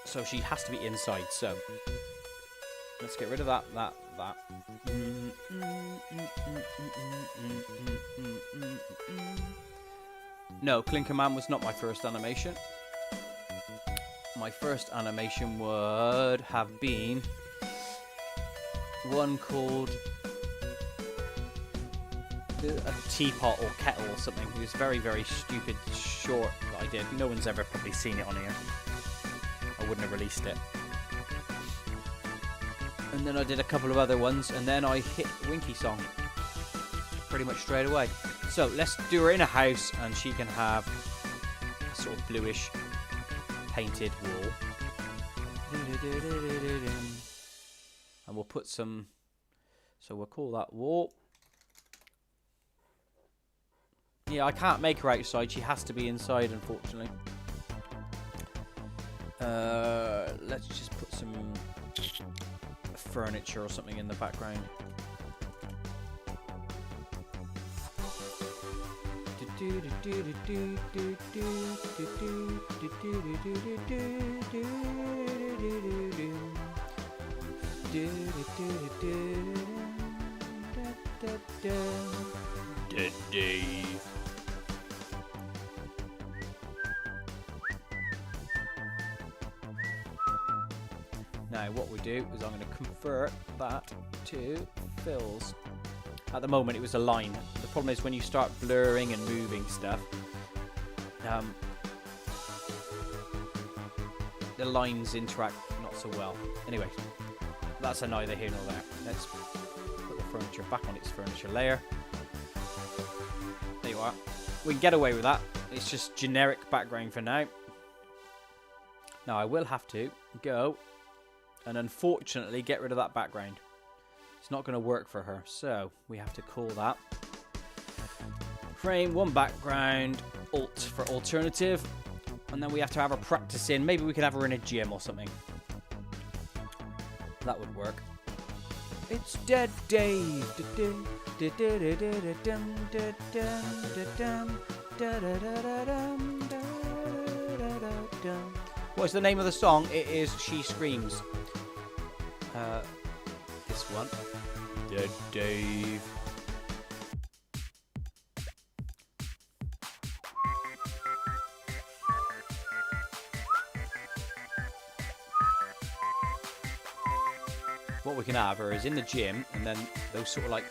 So she has to be inside. So let's get rid of that. No, Clinker Man was not my first animation. My first animation would have been one called a teapot or kettle or something. It was very, very stupid short that I did. No one's ever probably seen it on here. I wouldn't have released it. And then I did a couple of other ones, and then I hit Winky Song pretty much straight away. So let's do her in a house, and she can have a sort of bluish painted wall. And we'll put some, so we'll call that wall. Yeah, I can't make her outside. She has to be inside, unfortunately. Let's just put some furniture or something in the background. to do is I'm going to convert that to fills. At the moment, it was a line. The problem is when you start blurring and moving stuff, the lines interact not so well. Anyway, that's a neither here nor there. Let's put the furniture back on its furniture layer. There you are. We can get away with that. It's just generic background for now. Now I will have to go and unfortunately get rid of that background. It's not going to work for her, so we have to call that frame one background, alt for alternative, and then we have to have her practicing. Maybe we could have her in a gym or something. That would work. It's Dead Dave. What's the name of the song? It is She Screams. This one. Dead Dave. What we can have her is in the gym, and then those sort of like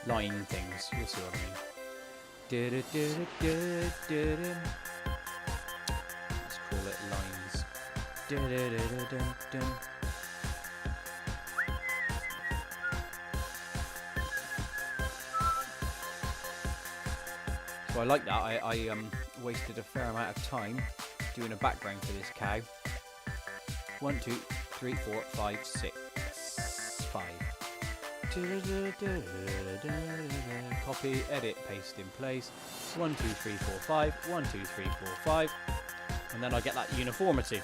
line things. You'll see what I mean. Let's call it lines. So I like that. I wasted a fair amount of time doing a background for this cow. 1, 2, 3, 4, 5, 6, 5. Copy, edit, paste in place. 1, 2, 3, 4, 5. 1, 2, 3, 4, 5. And then I get that uniformity.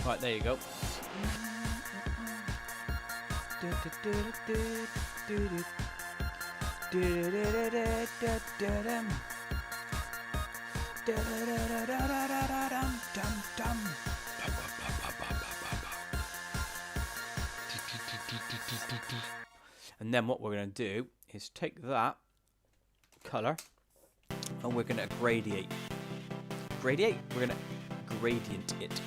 Right, there you go. And then what we're going to do is take that colour and we're going to gradient. We're going to gradient it.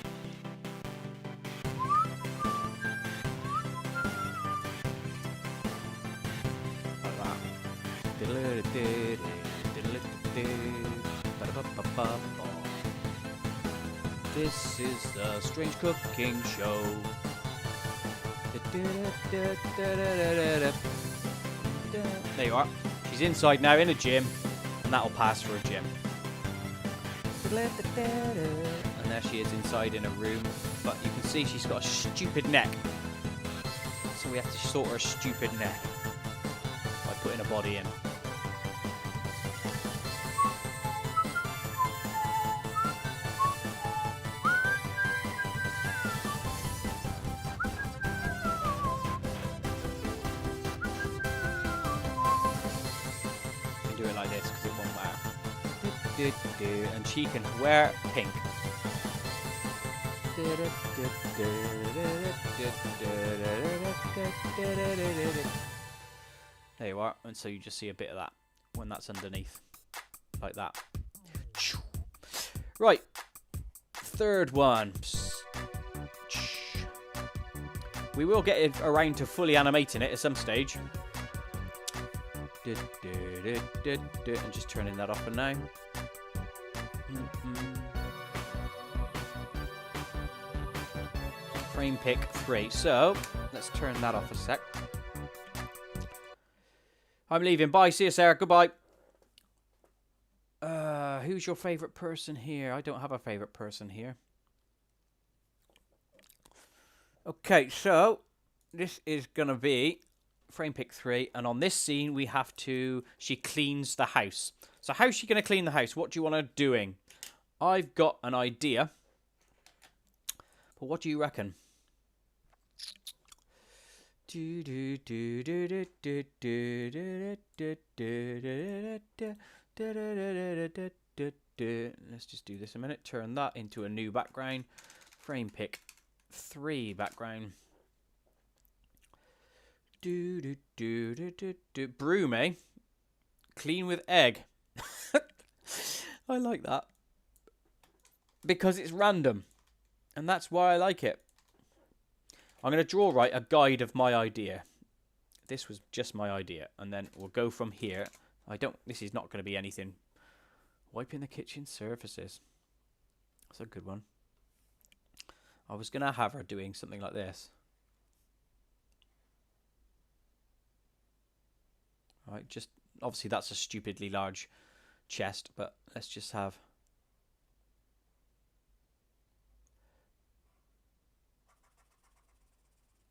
This is the Strange Cooking Show. There you are. She's inside now in a gym, and that'll pass for a gym. And there she is inside in a room, but you can see she's got a stupid neck. So we have to sort her stupid neck by putting a body in. Do it like this because it won't matter. And she can wear pink. There you are. And so you just see a bit of that when that's underneath. Like that. Right. Third one. We will get it around to fully animating it at some stage. And just turning that off for now. Frame pick 3. So let's turn that off a sec. I'm leaving. Bye. See you, Sarah. Goodbye. Who's your favourite person here? I don't have a favourite person here. Okay, so this is gonna be frame pick 3, and on this scene we have to. She cleans the house. So how's she gonna clean the house? What do you want her doing? I've got an idea, but what do you reckon? Let's just do this a minute. Turn that into a new background. Frame pick 3 background. Broom, eh? Clean with egg. I like that. Because it's random. And that's why I like it. I'm going to draw right a guide of my idea. This was just my idea. And then we'll go from here. This is not going to be anything. Wiping the kitchen surfaces. That's a good one. I was going to have her doing something like this. Alright, just obviously that's a stupidly large chest, but let's just have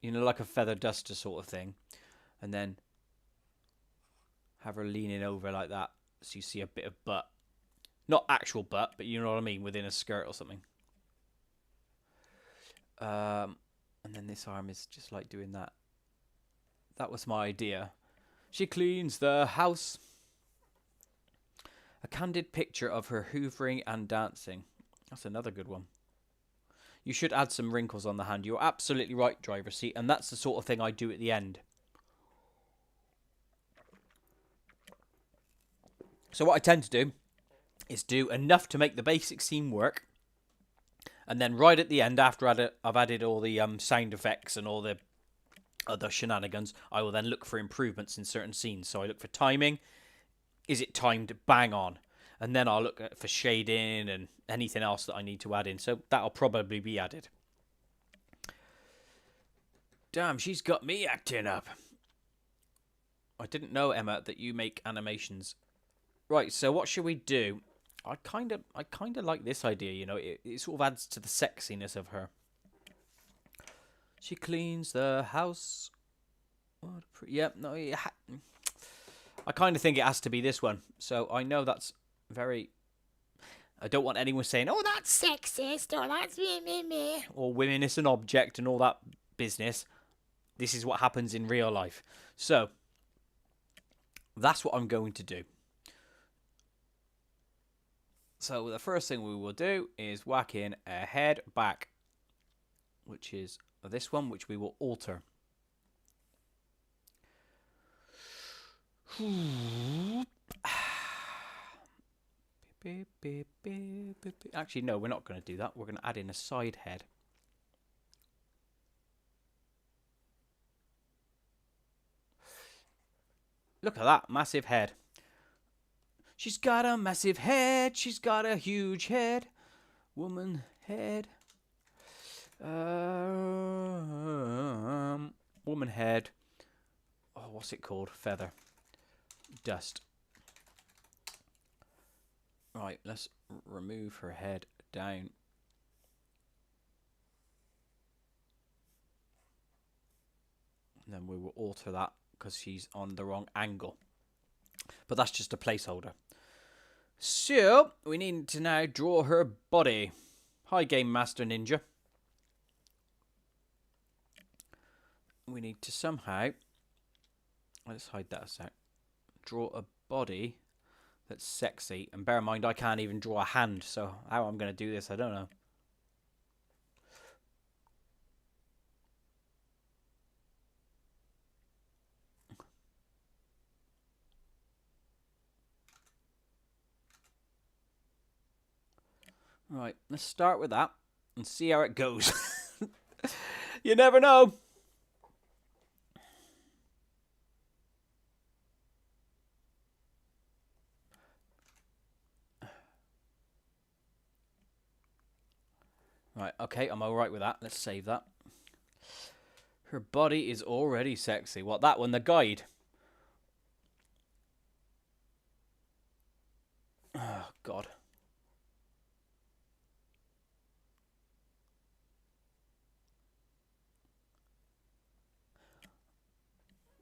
like a feather duster sort of thing, and then have her leaning over like that so you see a bit of butt. Not actual butt, but you know what I mean, within a skirt or something. And then this arm is just like doing that. That was my idea. She cleans the house. A candid picture of her hoovering and dancing. That's another good one. You should add some wrinkles on the hand. You're absolutely right, driver seat. And that's the sort of thing I do at the end. So what I tend to do is do enough to make the basic scene work. And then right at the end, after I've added all the sound effects and all the other shenanigans, I will then look for improvements in certain scenes. So I look for timing. Is it timed bang on? And then I'll look for shading and anything else that I need to add in. So that'll probably be added. Damn, she's got me acting up. I didn't know, Emma, that you make animations. Right, so what should we do? I kind of like this idea, you know. It sort of adds to the sexiness of her. She cleans the house. Yep, no, I kind of think it has to be this one. So I know that's very... I don't want anyone saying, oh, that's sexist, or that's me, or women is an object and all that business. This is what happens in real life. So that's what I'm going to do. So the first thing we will do is whack in a head back, which is this one, which we will alter. Actually, no, we're not going to do that. We're going to add in a side head. Look at that massive head. She's got a massive head. She's got a huge head. Woman head. Woman head. Oh, what's it called? Feather. Dust. Right, let's remove her head down. And then we will alter that because she's on the wrong angle. But that's just a placeholder. So, we need to now draw her body. Hi, Game Master Ninja. We need to somehow... Let's hide that a sec. Draw a body that's sexy. And bear in mind, I can't even draw a hand. So, how I'm going to do this, I don't know. Right, let's start with that and see how it goes. You never know. Right, okay, I'm alright with that. Let's save that. Her body is already sexy. What, that one, the guide? Oh, God.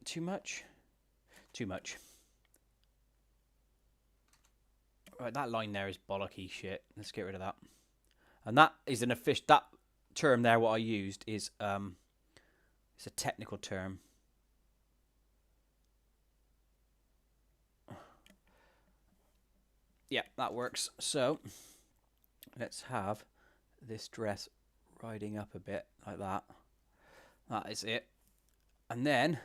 Too much? Too much. Right, that line there is bollocky shit. Let's get rid of that. And that is an official... That term there, what I used, is... it's a technical term. Yeah, that works. So, let's have this dress riding up a bit like that. That is it. And then...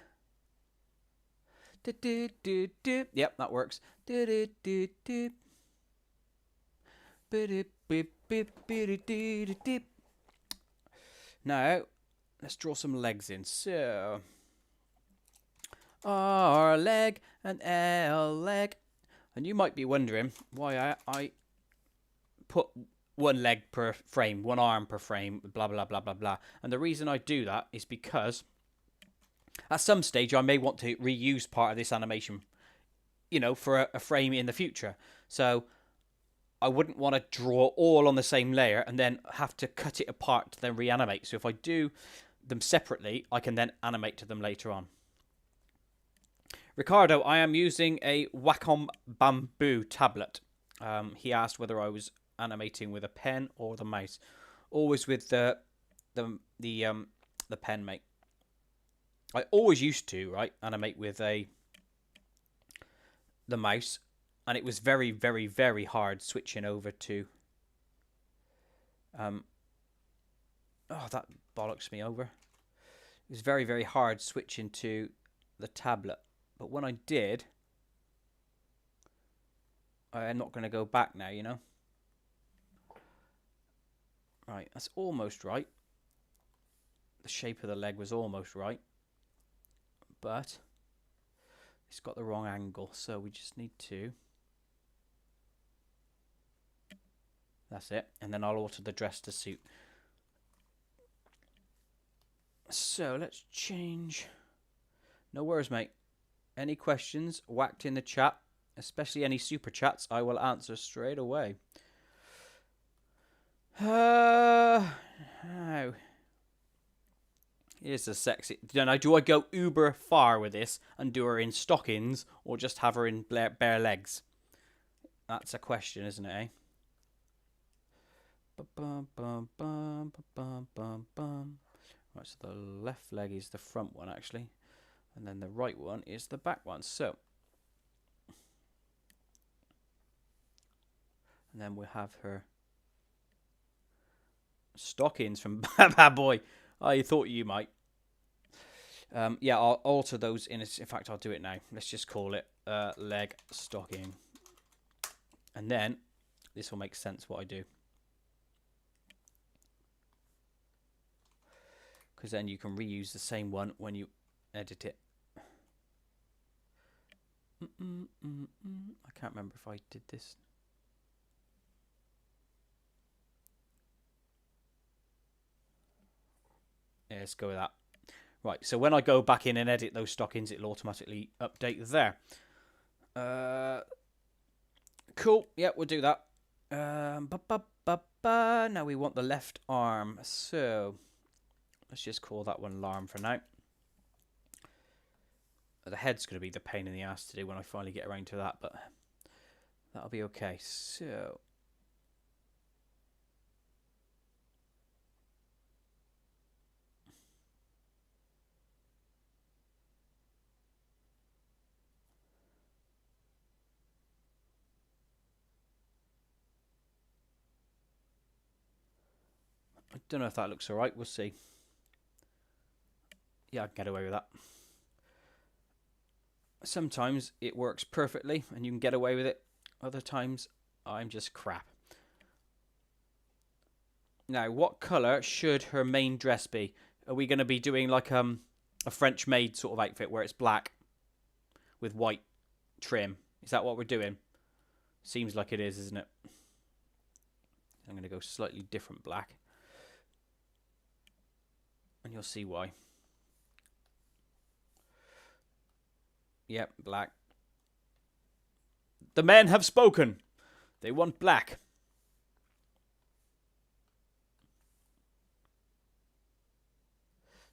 Yep, that works. Now, let's draw some legs in. So, R leg and L leg. And you might be wondering why I put one leg per frame, one arm per frame, blah, blah, blah, blah, blah. And the reason I do that is because at some stage I may want to reuse part of this animation, you know, for a frame in the future. So I wouldn't want to draw all on the same layer and then have to cut it apart to then reanimate. So if I do them separately, I can then animate to them later on. Ricardo, I am using a Wacom Bamboo tablet. He asked whether I was animating with a pen or the mouse. Always with the pen, mate. I always used to, right, animate with the mouse, and it was very, very, very hard switching over to. Oh, that bollocks me over. It was very, very hard switching to the tablet. But when I did, I'm not going to go back now, you know. Right, that's almost right. The shape of the leg was almost right. But it's got the wrong angle, so we just need to. That's it. And then I'll alter the dress to suit. So let's change. No worries, mate. Any questions, whacked in the chat, especially any super chats, I will answer straight away. Now, here's a sexy. Now, do I go uber far with this and do her in stockings or just have her in bare legs? That's a question, isn't it, eh? Right, so the left leg is the front one, actually. And then the right one is the back one. So, and then we'll have her stockings from Bad Boy. I thought you might. Yeah, I'll alter those in fact, I'll do it now. Let's just call it leg stocking. And then this will make sense what I do. Because then you can reuse the same one when you edit it. I can't remember if I did this. Yeah, let's go with that. Right, so when I go back in and edit those stockings, it'll automatically update there. Cool, yeah, we'll do that. Now we want the left arm, so let's just call that one Larm for now. The head's going to be the pain in the ass to do when I finally get around to that, but that'll be okay. So I don't know if that looks alright, we'll see. Yeah, I can get away with that. Sometimes it works perfectly and you can get away with it. Other times I'm just crap. Now, what colour should her main dress be? Are we going to be doing like a French maid sort of outfit where it's black with white trim? Is that what we're doing? Seems like it is, isn't it? I'm going to go slightly different black. And you'll see why. Yep, black. The men have spoken. They want black.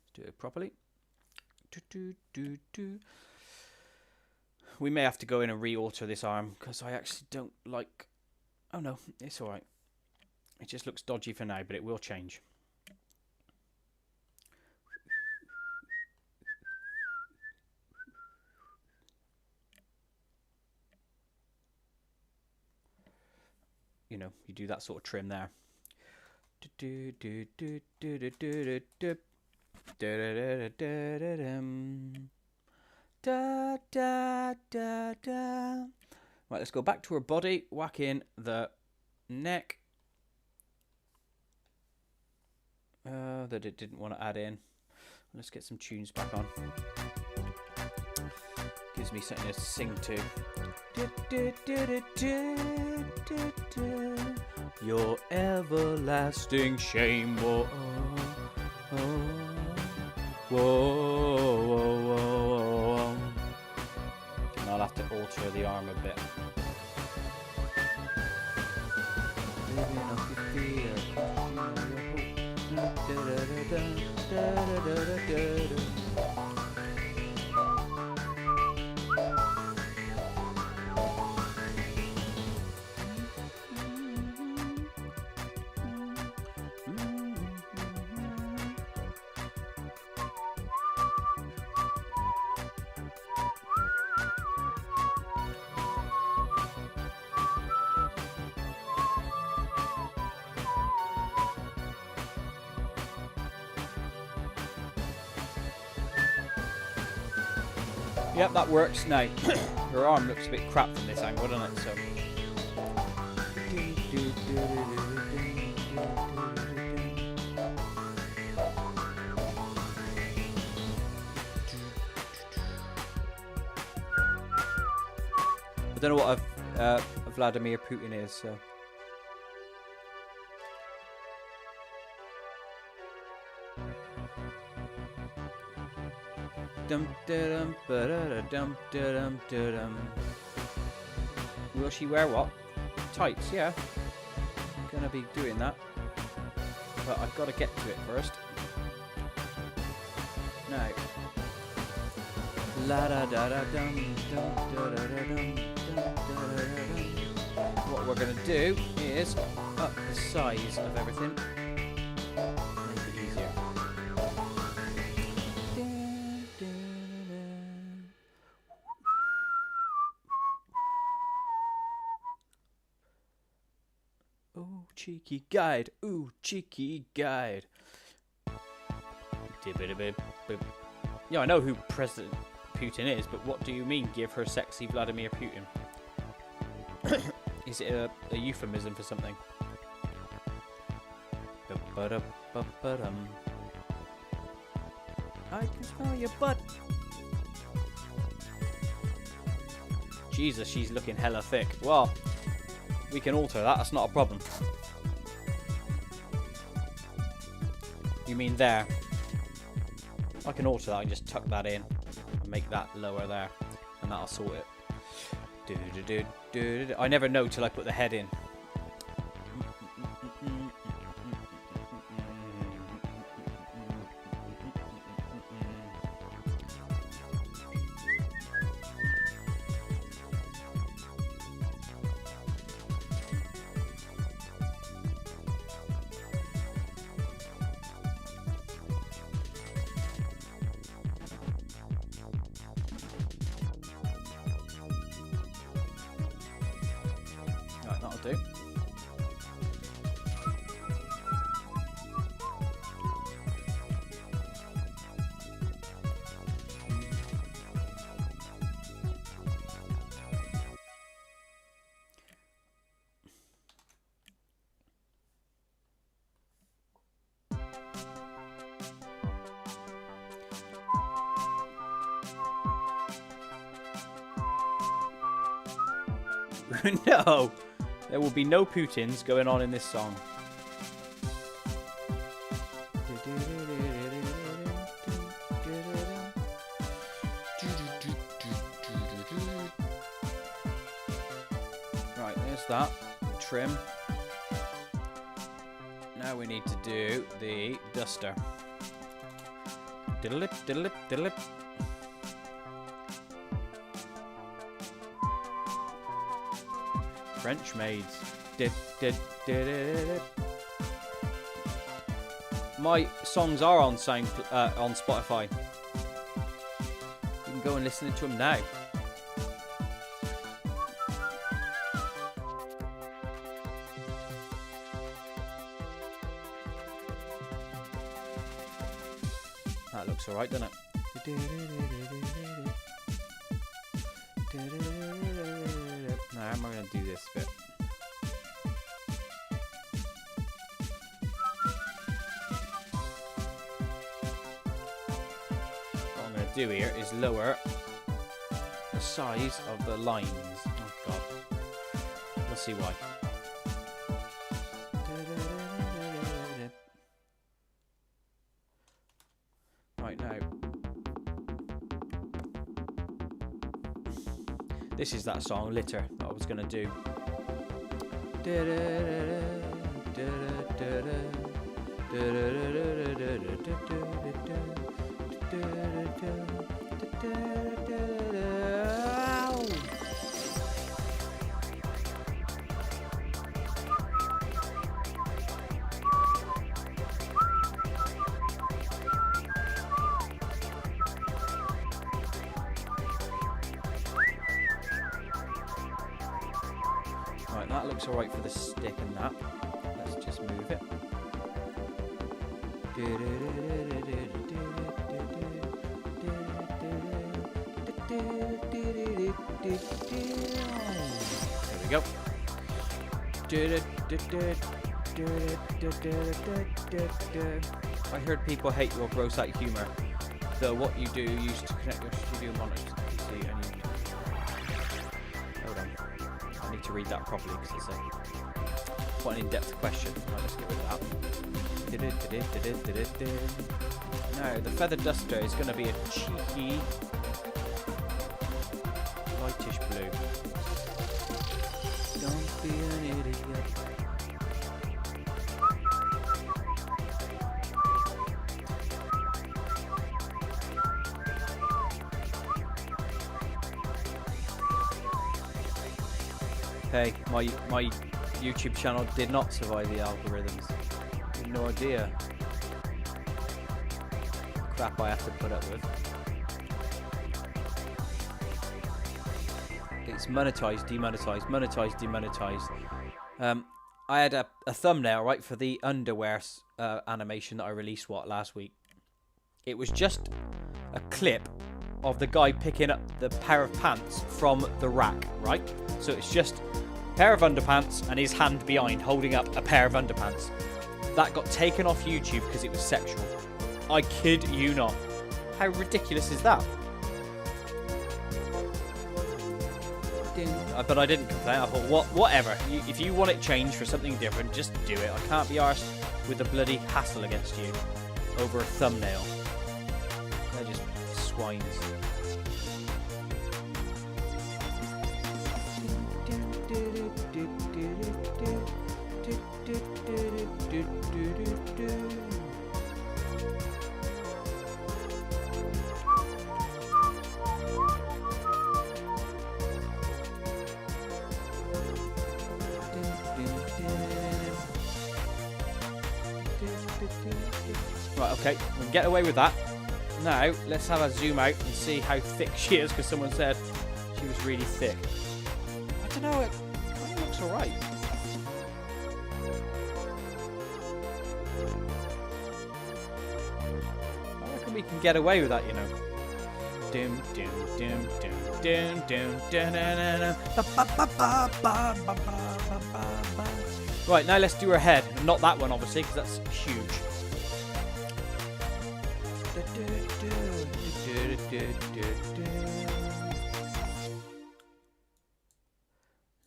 Let's do it properly. We may have to go in and re-alter this arm because I actually don't like. Oh no, it's alright. It just looks dodgy for now, but it will change. You know, you do that sort of trim there. Da, da, da, da. Right, let's go back to her body. Whack in the neck. That it didn't want to add in. Let's get some tunes back on. Gives me something to sing to. Your everlasting shame. Whoa, oh, whoa, whoa, whoa, whoa. And I'll have to alter the arm a bit. Yep, that works now. Her arm looks a bit crap from this angle, doesn't it? So. I don't know what Vladimir Putin is, so. Dum dum dum dum dum. Will she wear what? Tights, yeah. Gonna be doing that. But I've got to get to it first. Now. La da da da dum dum da da da dum dum da da dum. What we're gonna do is up the size of everything. Make it easier. Oh, cheeky guide. Ooh, cheeky guide. Yeah, I know who President Putin is, but what do you mean, give her sexy Vladimir Putin? Is it a euphemism for something? I can smell your butt. Jesus, she's looking hella thick. Well, we can alter that, that's not a problem. You mean there? I can alter that and just tuck that in and make that lower there, and that'll sort it. I never know till I put the head in. Right, that'll do. No, there will be no Putins going on in this song. Right, there's that. Trim. Now we need to do the duster. Diddle-lip, diddle-lip, diddle-lip. French maids. My songs are on on Spotify. You can go and listen to them now. That looks alright, doesn't it? Now, how am I going to do this bit? What I'm going to do here is lower the size of the lines. Oh god. Let's see why. Right now. This is that song, Litter, that I was going to do. Right, that looks alright for the stick and that. Let's just move it. There we go. I heard people hate your gross out humour, though what you do use to connect your studio monitor to the PC and you... Hold on. I need to read that properly because it's quite an in-depth question. Right, let's get rid of that. Now, the feather duster is going to be a cheeky lightish blue. Don't be an idiot. Hey, my YouTube channel did not survive the algorithms. You have no idea. Crap I have to put up with. It's monetized, demonetized, monetized, demonetized. I had a thumbnail, right, for the underwear animation that I released, last week. It was just a clip of the guy picking up the pair of pants from the rack, right? So it's just a pair of underpants and his hand behind holding up a pair of underpants. That got taken off YouTube because it was sexual. I kid you not. How ridiculous is that? But I didn't complain. I thought, whatever. If you want it changed for something different, just do it. I can't be arsed with the bloody hassle against you over a thumbnail. They're just swines. Right, okay, we can get away with that. Now, let's have a zoom out and see how thick she is, because someone said she was really thick. I don't know, it kind of looks alright. I reckon we can get away with that, you know. Doom, doom, doom, doom, doom, doom, doom, Right, now let's do her head. Not that one, obviously, because that's huge.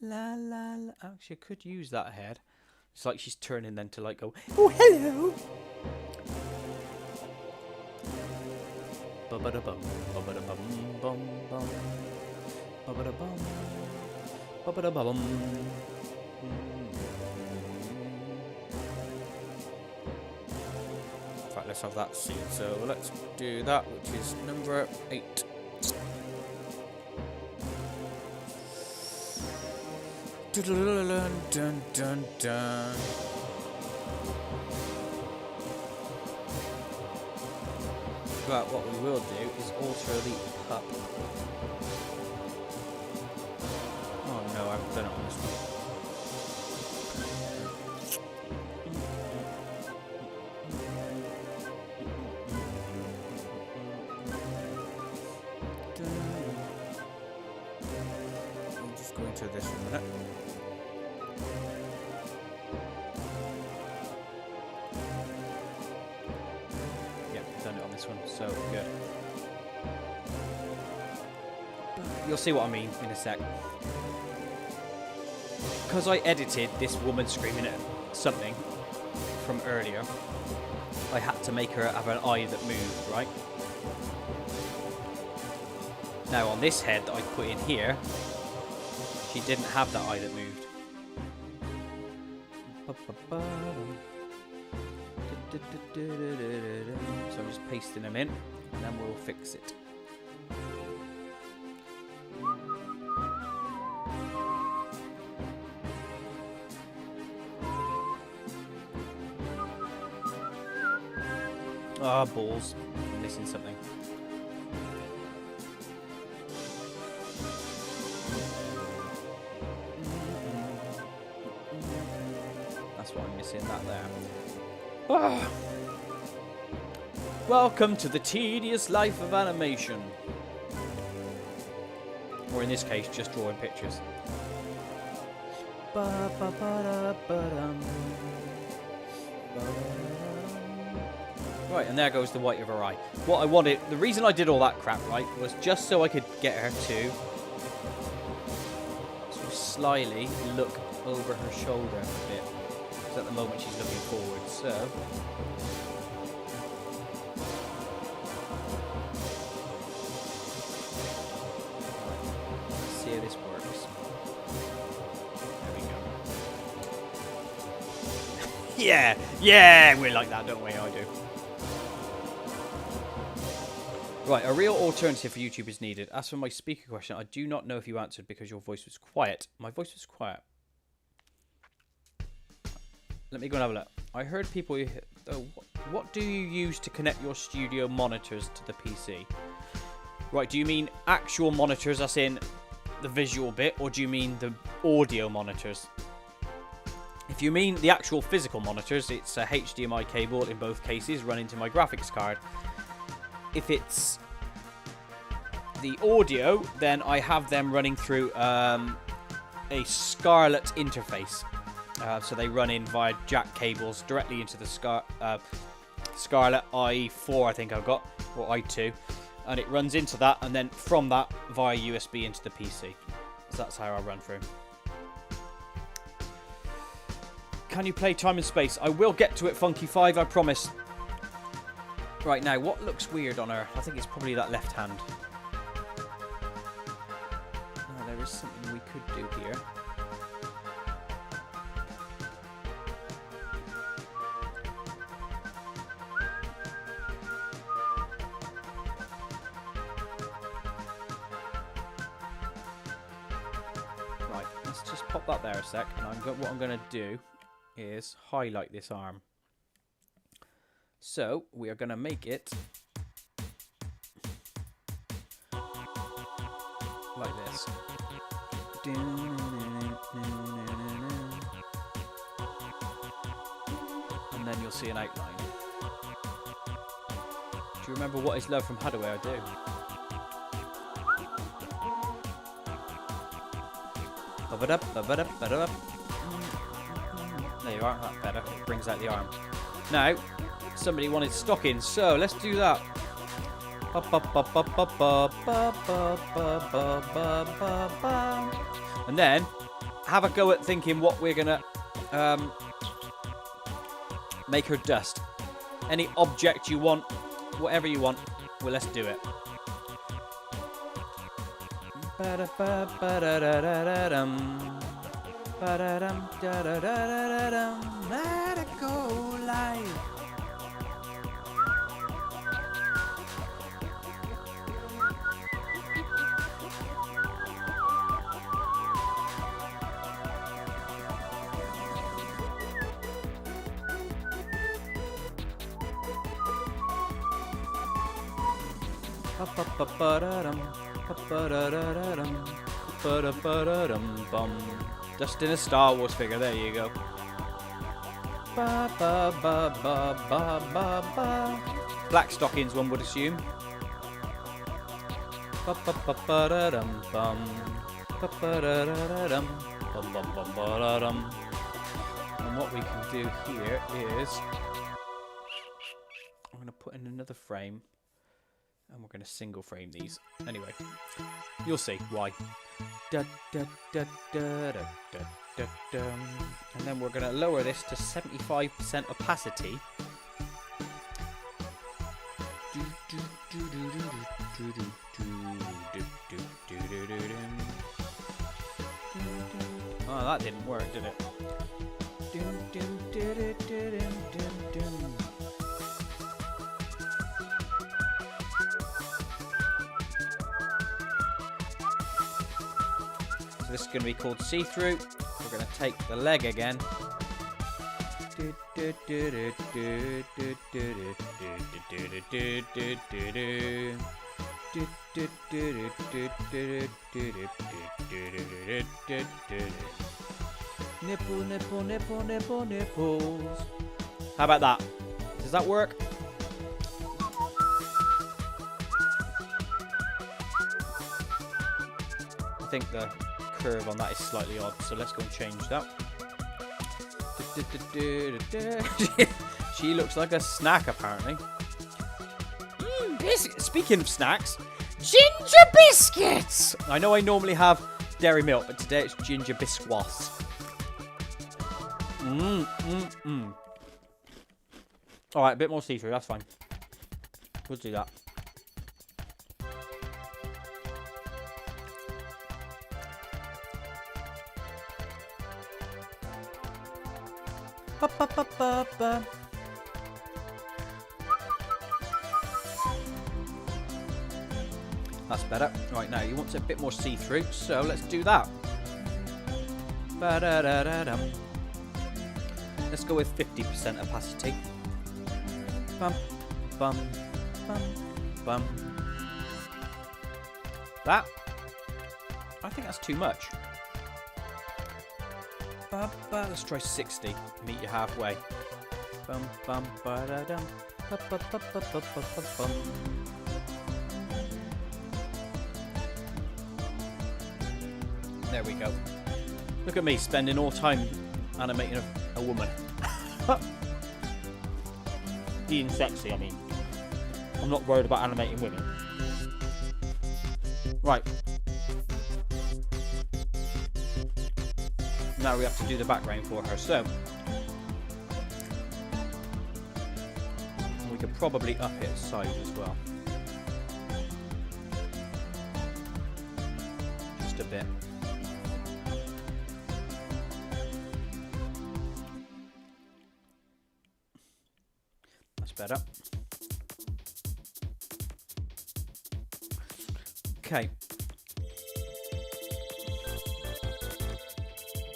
La la la. Actually, I could use that head. It's like she's turning then to like go, oh hello. Ba-ba-da-bum, ba-ba-da-bum, bum bum, ba-ba-da-bum, ba-ba-da-bum. Right, let's have that scene. So let's do that, which is number 8. Dun dun dun dun. But what we will do is alter the cup. Oh no, I haven't done it on this one. to this for a minute. Yep, done it on this one, so good. You'll see what I mean in a sec. Because I edited this woman screaming at something from earlier, I had to make her have an eye that moved, right? Now on this head that I put in here, she didn't have that eye that moved. So I'm just pasting them in, and then we'll fix it. Ah, balls. I'm missing something. That's what I'm missing, that there. Ah. Welcome to the tedious life of animation. Or in this case, just drawing pictures. Right, and there goes the white of her eye. What I wanted, the reason I did all that crap, right, was just so I could get her to sort of slyly look over her shoulder a bit. Because at the moment she's looking forward, so... Let's see how this works. There we go. Yeah, we like that, don't we? I do. Right, a real alternative for YouTube is needed. As for my speaker question, I do not know if you answered because your voice was quiet. My voice was quiet. Let me go and have a look. I heard people... what do you use to connect your studio monitors to the PC? Right, do you mean actual monitors, as in the visual bit, or do you mean the audio monitors? If you mean the actual physical monitors, it's a HDMI cable in both cases running to my graphics card. If it's the audio, then I have them running through a Scarlett interface. So they run in via jack cables directly into the Scarlett i4, I think I've got, or i2. And it runs into that, and then from that via USB into the PC. So that's how I run through. Can you play Time and Space? I will get to it, Funky5, I promise. Right, now, what looks weird on her? I think it's probably that left hand. Now, there is something we could do here. Right, let's just pop that there a sec. And what I'm going to do is highlight this arm. So, we are going to make it like this. And then you'll see an outline. Do you remember What Is Love from Hadaway? I do. There you are, that's better. It brings out the arm. Now, somebody wanted stockings, so let's do that. And then have a go at thinking what we're gonna make her dust. Any object you want, whatever you want, well, let's do it. Let it go live. Just in a Star Wars figure, there you go. Black stockings, one would assume. And what we can do here is I'm going to put in another frame and we're going to single frame these. Anyway, you'll see why. Da, da, da, da, da, da, da, da. And then we're going to lower this to 75% opacity. Oh, that didn't work, did it? So this is going to be called see-through. We're going to take the leg again. Nipple, nipple, nipple, nipple, nipples. How about that? Does that work? I think the curve on that is slightly odd, so let's go and change that. She looks like a snack, apparently. Speaking of snacks, ginger biscuits! I know I normally have dairy milk, but today it's ginger biscuits. Alright, a bit more see-through, that's fine. We'll do that. That's better. Right, now you want a bit more see-through, so let's do that. Let's go with 50% opacity. Bum, bum, bum, bum. That? I think that's too much. Let's try 60. Meet you halfway. Bum, bum, ba-da-dum. Bum. There we go. Look at me spending all time animating a woman. Being sexy, I mean. I'm not worried about animating women. Right. Now we have to do the background for her, so we could probably up it size as well. Just a bit. That's better. Okay.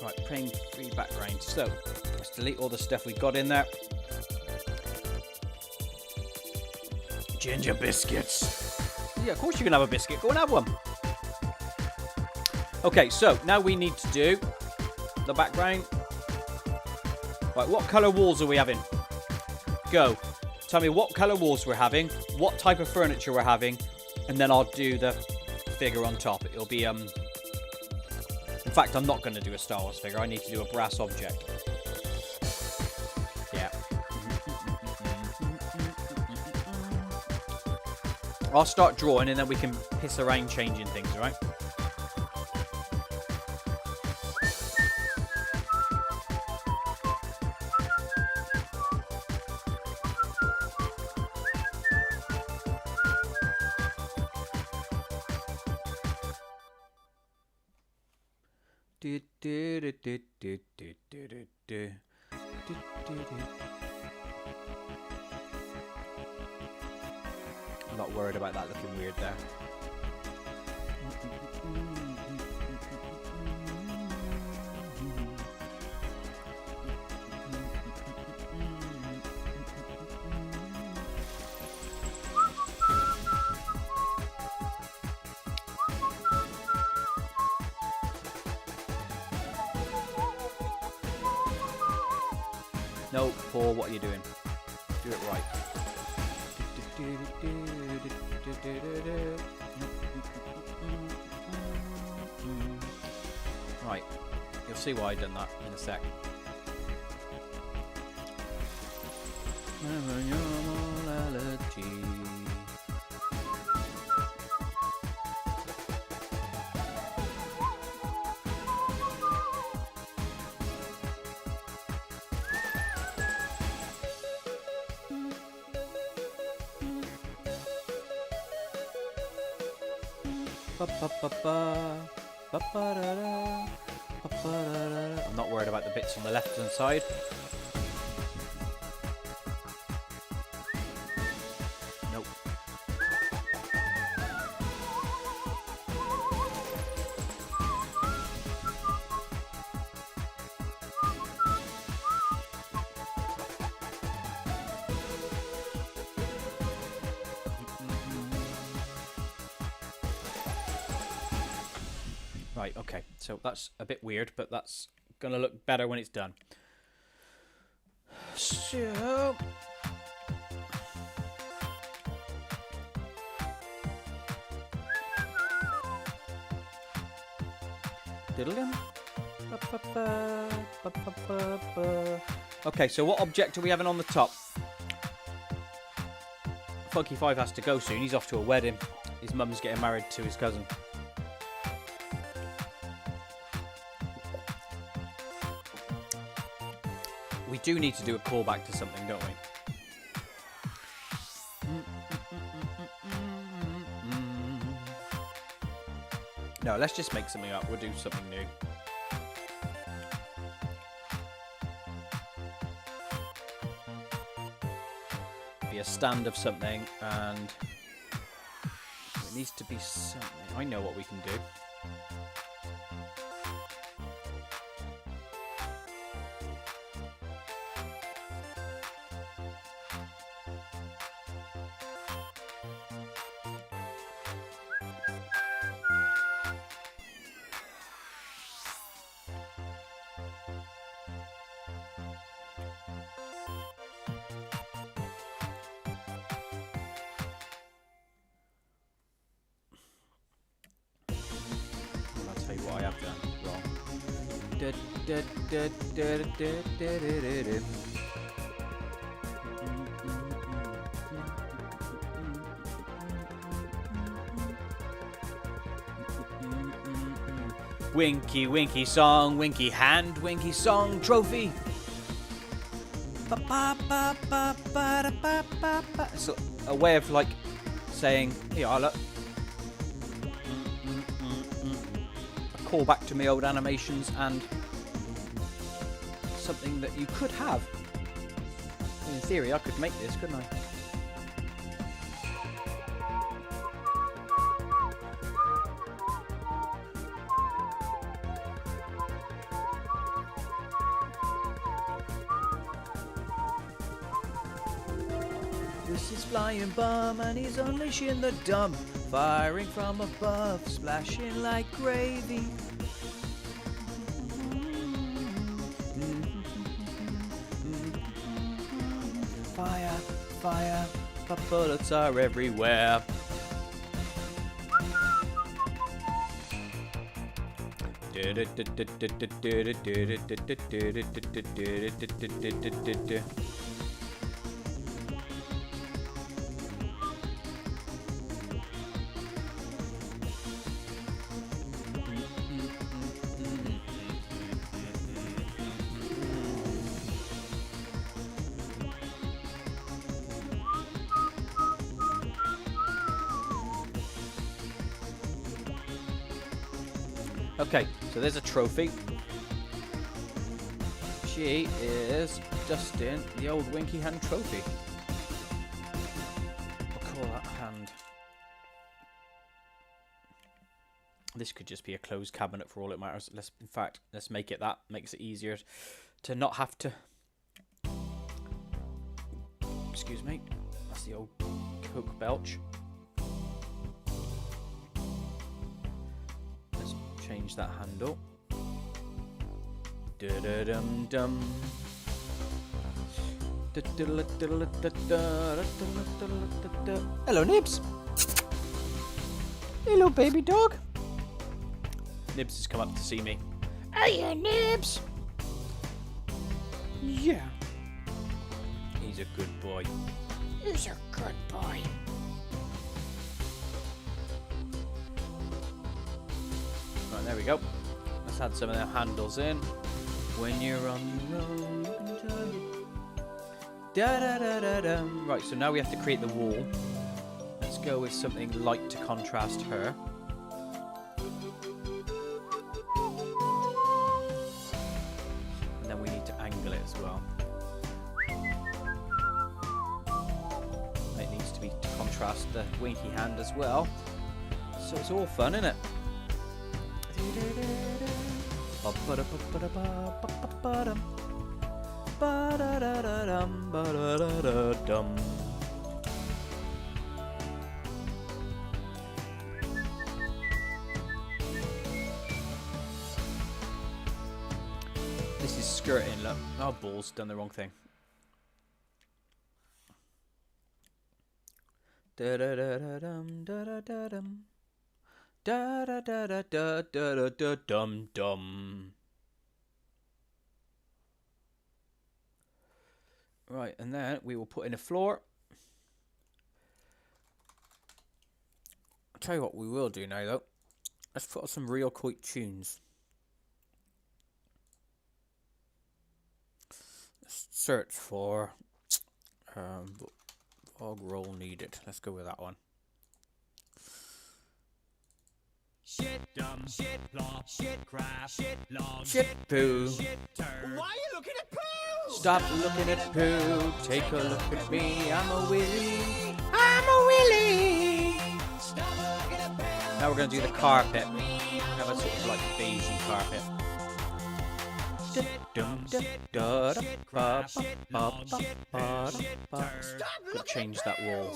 Right, frame 3 background. So, let's delete all the stuff we got in there. Ginger biscuits. Yeah, of course you can have a biscuit. Go and have one. Okay, so now we need to do the background. Right, what colour walls are we having? Go. Tell me what colour walls we're having, what type of furniture we're having, and then I'll do the figure on top. It'll be, in fact, I'm not going to do a Star Wars figure. I need to do a brass object. Yeah. I'll start drawing and then we can piss around changing things, alright? I'm not worried about that looking weird there. No, Paul, what are you doing? Do it right. Right, you'll see why I done that in a sec. I'm not worried about the bits on the left hand side. Nope. Right, okay, so that's a bit weird, but that's gonna look better when it's done. So okay, so what object are we having on the top? Funky Five has to go soon. He's off to a wedding. His mum's getting married to his cousin. We do need to do a callback to something, don't we? No, let's just make something up. We'll do something new. Be a stand of something, and it needs to be something. I know what we can do. What I have done wrong. Winky, winky song, winky hand, winky song, trophy. It's a way of like saying, here, I look. Call back to my old animations and something that you could have. In theory, I could make this, couldn't I? This is Flying Bum and he's unleashing the dump. Firing from above, splashing like gravy. Fire, fire, the bullets are everywhere. Okay, so there's a trophy. She is dusting the old Winky Hand trophy. We'll call that hand. This could just be a closed cabinet for all it matters. Let's make it that. Makes it easier to not have to. Excuse me. That's the old Coke belch. Change that handle. Da-da-dum-dum. Hello, Nibs. Hello, baby dog. Nibs has come up to see me. Hiya, Nibs. Yeah. He's a good boy. Who's a good boy? Right, there we go. Let's add some of them handles in. When you're on the road, you can turn it. Da da da da da. Right, so now we have to create the wall. Let's go with something light to contrast her. And then we need to angle it as well. It needs to be to contrast the winky hand as well. So it's all fun, isn't it? This is skirting, look. Oh, balls, done the wrong thing. Da da da da dum da da da dum. Da da da da da da da da dum dum. Right, and then we will put in a floor. I'll tell you what we will do now, though. Let's put on some real Koit tunes. Let's search for Vog roll needed. Let's go with that one. Shit dumb, shit plop, shit crap, shit log, Shit poo. shit turd. Why are you looking at poo? Stop looking at poo. Take a look at me. I'm a willy. I'm a Willy. Stop looking at poo. Now we're going to do the carpet. Have a sort of like beigey carpet. Could change that wall.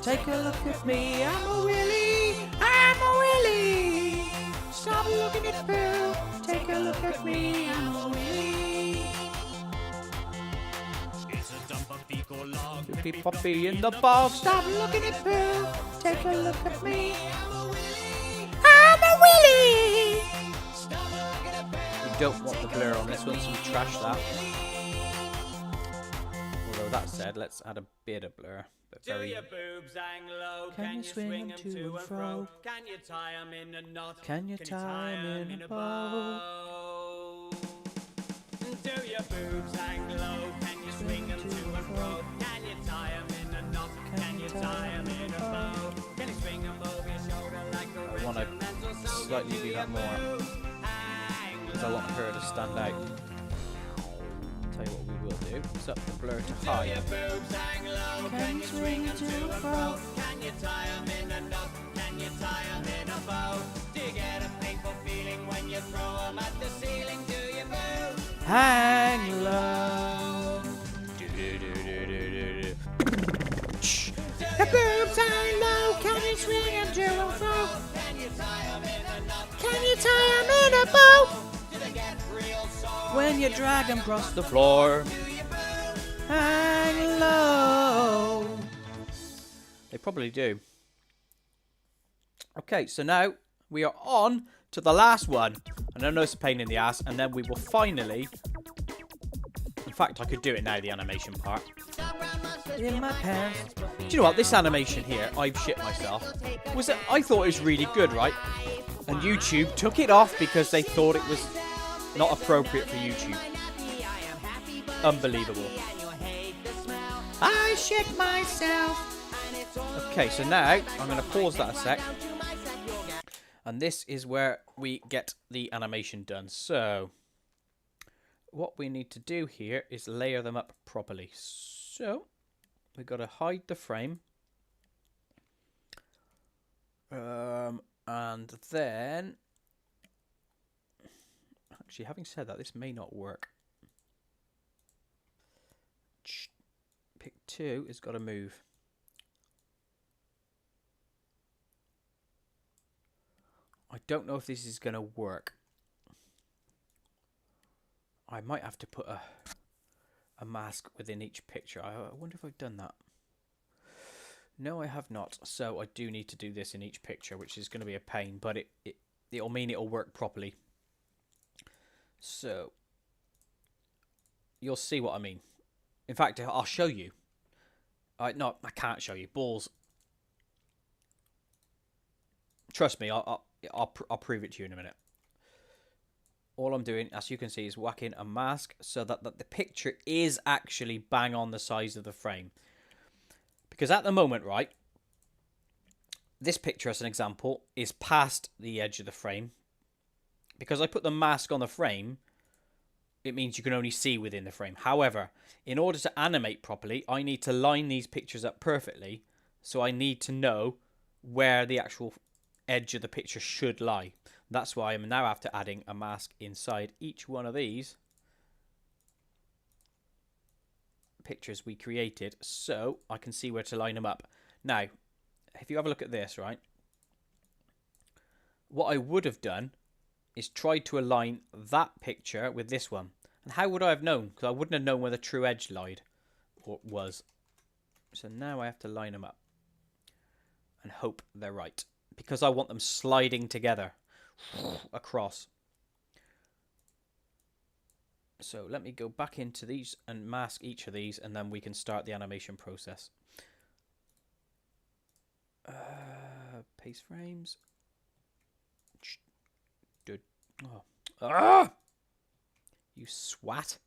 Take a look at me, I'm a willy, I'm a willy. Stop looking at poo. Take a look at me. I'm a Willy. It's a dump of fecal log. Hippy poppy in the bog. Stop looking at poo. Take a look at me. I'm a Willy. We don't want the blur on this one, so we trash that. Although that said, let's add a bit of blur. But Do very. your boobs hang low? Can you swing 'em to and fro? Can you tie 'em in a knot? Can you tie 'em in a bow? Do your boobs hang low? Can you swing 'em to and fro? Can you tie 'em in a knot? Can you tie 'em in a bow? Can you swing 'em over your shoulder like a I want to regimental soldier? slightly do that more. Because I want her to stand out. Tell you what we will do. Is up the blur to high. Your boobs hang low? Can you swing 'em to and fro? Can you tie 'em in a knot? Can you tie 'em in a bow? Do you get a painful feeling when you throw 'em at the ceiling? Do you boobs? Hang low. The boobs hang low. Can you swing 'em to and fro? Can you tie 'em in a knot? Can you tie 'em in a bow? Do they get real sore? When you drag 'em across the floor. Hang low. They probably do. Okay, so now we are on to the last one. And I know it's a pain in the ass, and then we will finally. In fact, I could do it now, the animation part. In my pants. Do you know what? This animation here, I've shit myself. I thought it was really good, right? And YouTube took it off because they thought it was not appropriate for YouTube. Unbelievable. I shit myself. Okay, so now I'm going to pause that a sec. And this is where we get the animation done. So, what we need to do here is layer them up properly. So, we've got to hide the frame. And then, actually, having said that, this may not work. Pick 2 has got to move. I don't know if this is going to work. I might have to put a mask within each picture. I wonder if I've done that. No, I have not. So I do need to do this in each picture, which is going to be a pain, but it'll mean it'll work properly. So you'll see what I mean. In fact, I'll show you. No, I can't show you. Balls. Trust me, I'll prove it to you in a minute. All I'm doing, as you can see, is whacking a mask so that the picture is actually bang on the size of the frame. Because at the moment, right, this picture, as an example, is past the edge of the frame. Because I put the mask on the frame, it means you can only see within the frame. However, in order to animate properly, I need to line these pictures up perfectly. So I need to know where the actual edge of the picture should lie. That's why I'm now after adding a mask inside each one of these pictures we created, so I can see where to line them up. Now, if you have a look at this, right, what I would have done is tried to align that picture with this one. And how would I have known? Because I wouldn't have known where the true edge lied or was. So now I have to line them up and hope they're right, because I want them sliding together across. So let me go back into these and mask each of these, and then we can start the animation process. Paste frames. Oh. Ah! You swat.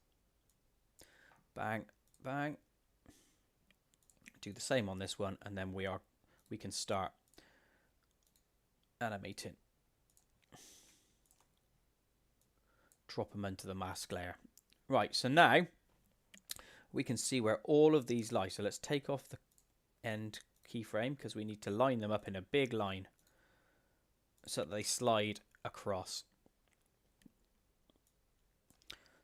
Bang, bang. Do the same on this one, and then we can start animating. Drop them into the mask layer. Right, so now we can see where all of these lie. So let's take off the end keyframe because we need to line them up in a big line so that they slide across.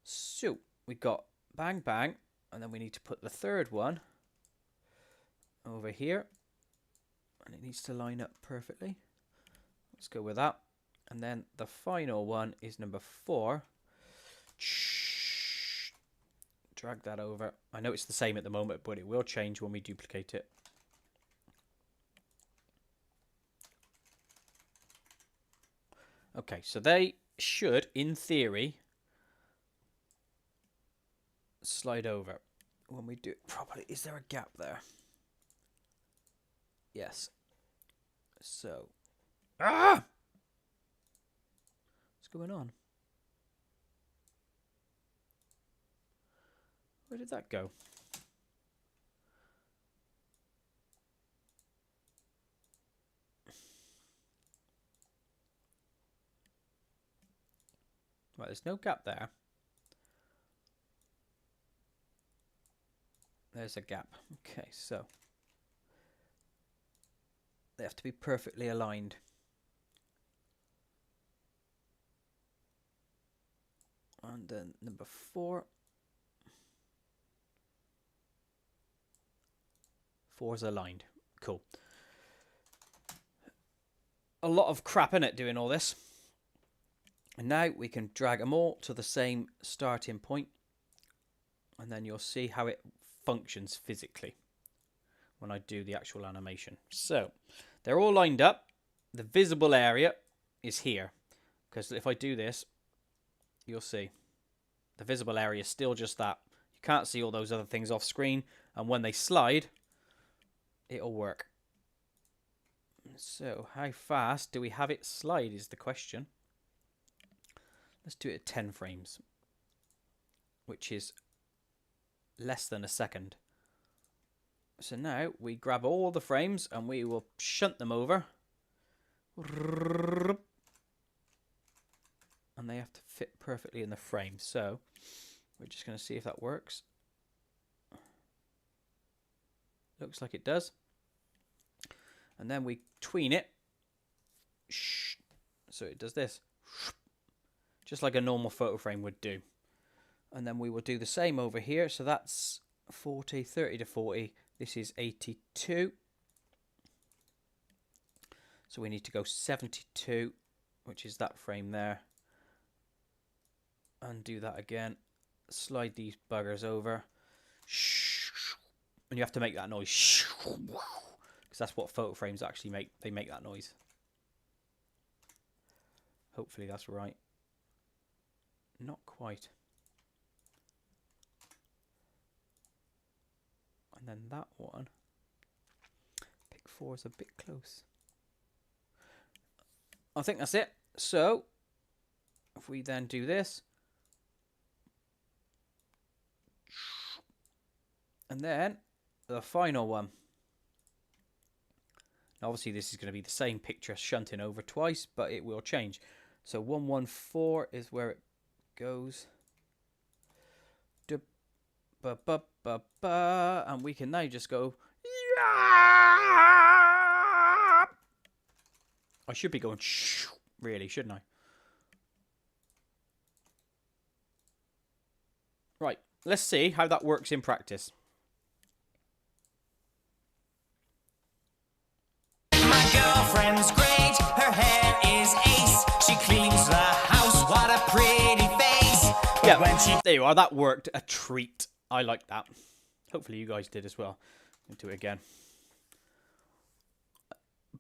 So we got bang bang, and then we need to put the third one over here, and it needs to line up perfectly. Let's go with that. And then the final one is number 4. Drag that over. I know it's the same at the moment, but it will change when we duplicate it. Okay, so they should, in theory, slide over when we do it properly. Is there a gap there? Yes. So, what's going on? Where did that go? Right, there's no gap there. There's a gap. Okay, so they have to be perfectly aligned. And then number 4. 4's aligned. Cool. A lot of crap in it doing all this. And now we can drag them all to the same starting point. And then you'll see how it functions physically when I do the actual animation. So they're all lined up. The visible area is here. Because if I do this, you'll see the visible area is still just that. You can't see all those other things off screen. And when they slide, it'll work. So how fast do we have it slide is the question. Let's do it at 10 frames, which is less than a second. So now we grab all the frames and we will shunt them over. And they have to fit perfectly in the frame. So we're just going to see if that works. Looks like it does. And then we tween it. So it does this. Just like a normal photo frame would do. And then we will do the same over here. So that's 40, 30 to 40. This is 82. So we need to go 72, which is that frame there. And do that again. Slide these buggers over. And you have to make that noise. Because that's what photo frames actually make. They make that noise. Hopefully that's right. Not quite. And then that one. Pick 4 is a bit close. I think that's it. So, if we then do this. And then the final one. Now obviously this is going to be the same picture shunting over twice, but it will change. So 114 is where it goes. And we can now just go. I should be going really, shouldn't I? Right, let's see how that works in practice. My girlfriend's great, her hair is ace. She cleans the house, what a pretty face. Yeah, there you are. That worked a treat. I like that. Hopefully you guys did as well. I'll do it again.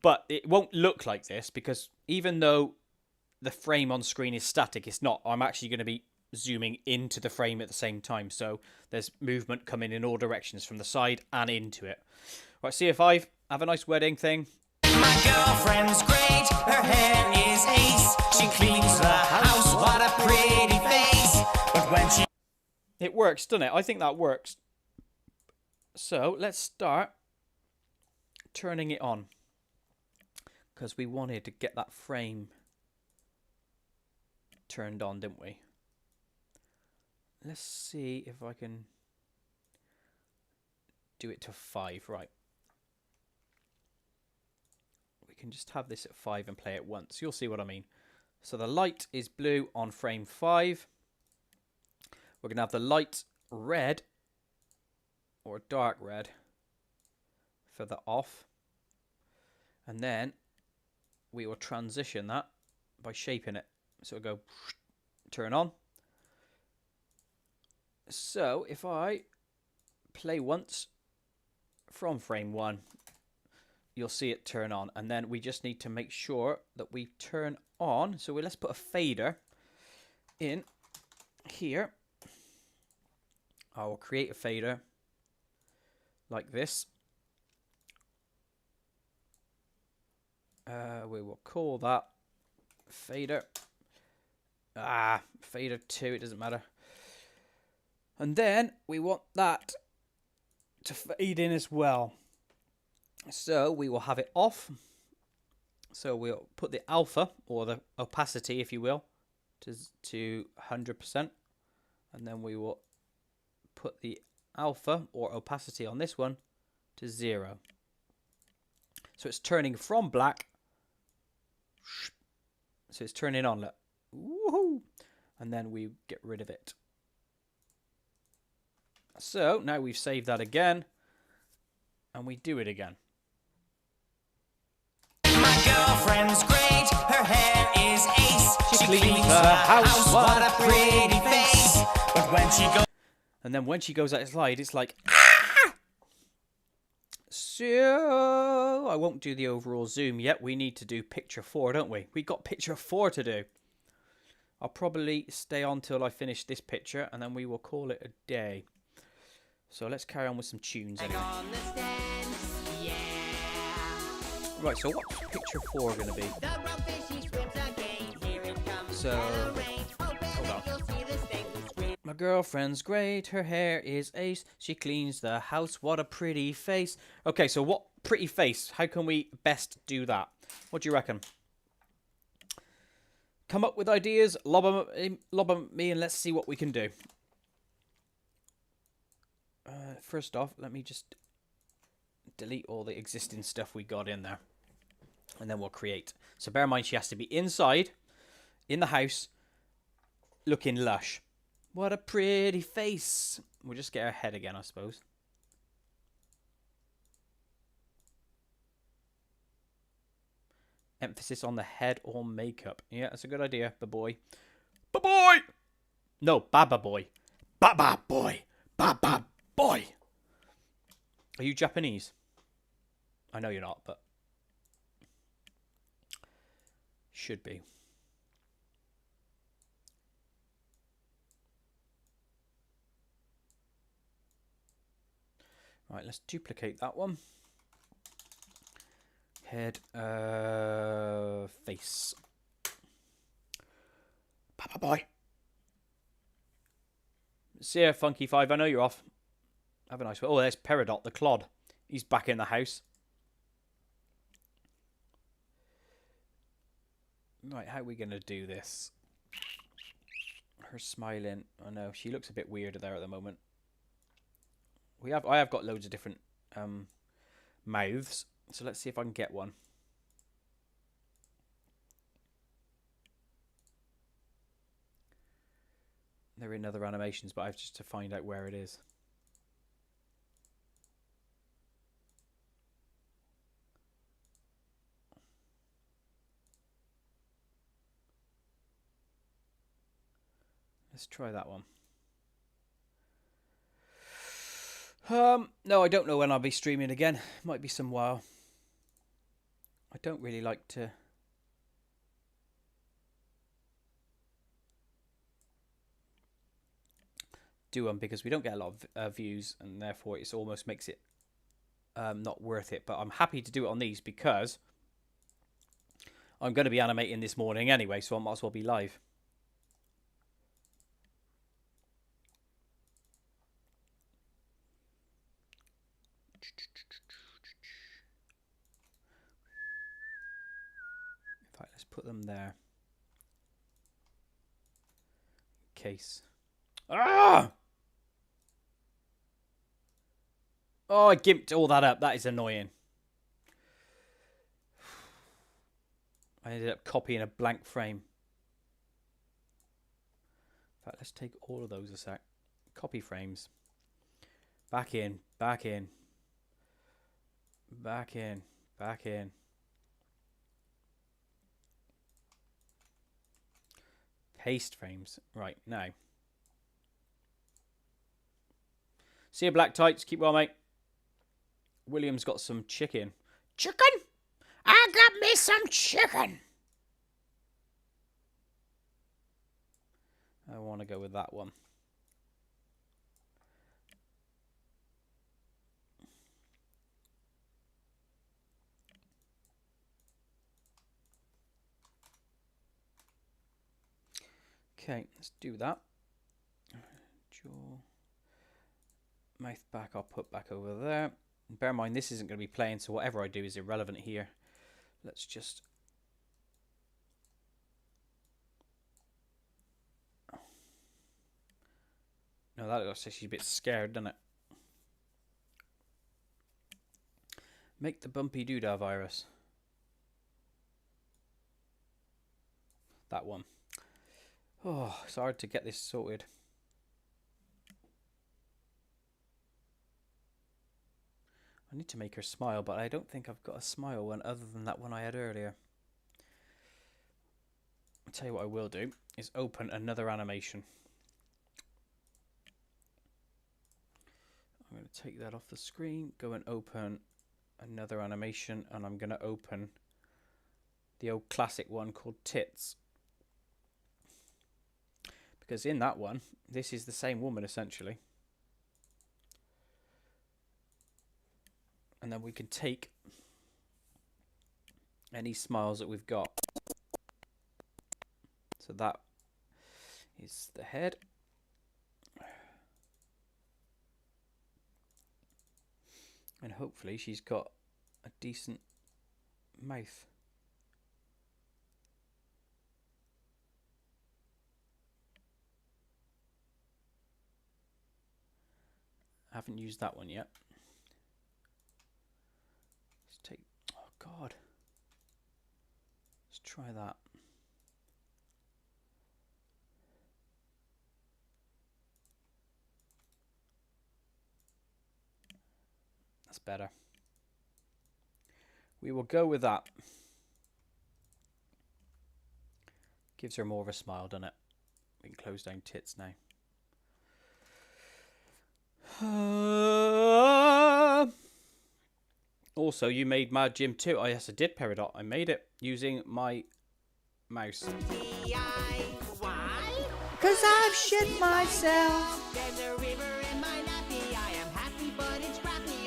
But it won't look like this because even though the frame on screen is static, it's not. I'm actually going to be zooming into the frame at the same time. So there's movement coming in all directions from the side and into it. Right, CF5, have a nice wedding thing. My girlfriend's great, her hair is ace. She cleans the house, what a pretty face. But when she... It works, doesn't it? I think that works. So let's start turning it on. Because we wanted to get that frame turned on, didn't we? Let's see if I can do it to 5. Right. We can just have this at 5 and play it once. You'll see what I mean. So the light is blue on frame 5. We're going to have the light red or dark red for the off. And then we will transition that by shaping it. So it'll go turn on. So if I play once from frame 1, you'll see it turn on. And then we just need to make sure that we turn on. So let's put a fader in here. I will create a fader like this. We will call that fader. Fader 2, it doesn't matter. And then we want that to fade in as well. So we will have it off. So we'll put the alpha, or the opacity, if you will, to 100%. And then we will put the alpha, or opacity, on this one to 0. So it's turning from black. So it's turning on. Look. Woohoo! And then we get rid of it. So now we've saved that again. And we do it again. My girlfriend's great, her hair is ace. She cleans the house, what a pretty face. But when she goes... And then when she goes outside, it's like, ah! So I won't do the overall zoom yet. We need to do picture 4, don't we? We got picture 4 to do. I'll probably stay on till I finish this picture, and then we will call it a day. So let's carry on with some tunes anyway. Right, so what's picture 4 going to be? So, hold on. My girlfriend's great, her hair is ace. She cleans the house, what a pretty face. Okay, so what pretty face? How can we best do that? What do you reckon? Come up with ideas, lob them at me, and let's see what we can do. First off, let me just delete all the existing stuff we got in there. And then we'll create. So bear in mind, she has to be inside, in the house, looking lush. What a pretty face. We'll just get her head again, I suppose. Emphasis on the head or makeup. Yeah, that's a good idea, ba-boy. Ba-boy! No, baba-boy. Baba-boy. Baba-boy. Are you Japanese? I know you're not, but... should be. Right, let's duplicate that one. Head, face. Papa boy. See ya, Funky Five. I know you're off. Have a nice one. Oh, there's Peridot, the clod. He's back in the house. Right, how are we going to do this? Her smiling. Oh no, she looks a bit weird there at the moment. I have got loads of different mouths. So let's see if I can get one. They're in other animations, but I have just to find out where it is. Let's try that one. No, I don't know when I'll be streaming again. Might be some while. I don't really like to do them because we don't get a lot of views, and therefore it almost makes it not worth it. But I'm happy to do it on these because I'm going to be animating this morning anyway, so I might as well be live. In fact, let's put them there. In case. Ah! Oh, I gimped all that up. That is annoying. I ended up copying a blank frame. In fact, let's take all of those a sec. Copy frames. Back in, back in. Back in, back in. Paste frames. Right, now. See you, Black Tights. Keep well, mate. William's got some chicken. Chicken? I got me some chicken. I want to go with that one. Okay, let's do that. Jaw. Mouth back, I'll put back over there. Bear in mind, this isn't going to be playing, so whatever I do is irrelevant here. Let's just... No, that looks like she's a bit scared, doesn't it? Make the bumpy doodah virus. That one. Oh, it's hard to get this sorted. I need to make her smile, but I don't think I've got a smile one other than that one I had earlier. I'll tell you what I will do is open another animation. I'm going to take that off the screen, go and open another animation, and I'm going to open the old classic one called Tits. Because in that one, this is the same woman essentially. And then we can take any smiles that we've got. So that is the head. And hopefully she's got a decent mouth. I haven't used that one yet. Let's take, oh God. Let's try that. That's better. We will go with that. Gives her more of a smile, doesn't it? We can close down Tits now. Also, you made Mad Jim too. Oh, yes, I did, Peridot. I made it using my mouse. Cause I've shit myself. There's a river in my nappy. I am happy, but it's crappy.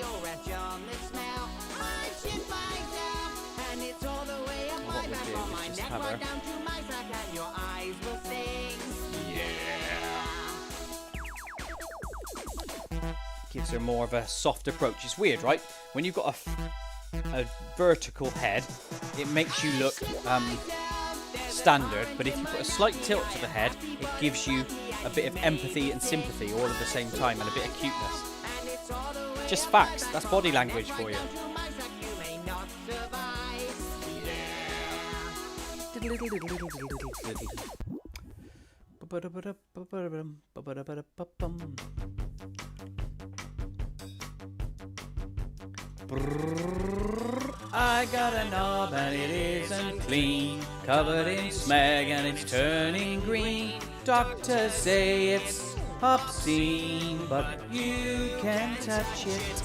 clever. down to my sack and your eyes will sing. Gives her more of a soft approach. It's weird, right? When you've got a vertical head, it makes you look standard, but if you put a slight tilt to the head, it gives you a bit of empathy and sympathy all at the same time, and a bit of cuteness. Just facts. That's body language for you. I got a knob and it isn't clean, covered in smeg and it's turning green. Doctors say it's obscene, but you can touch it.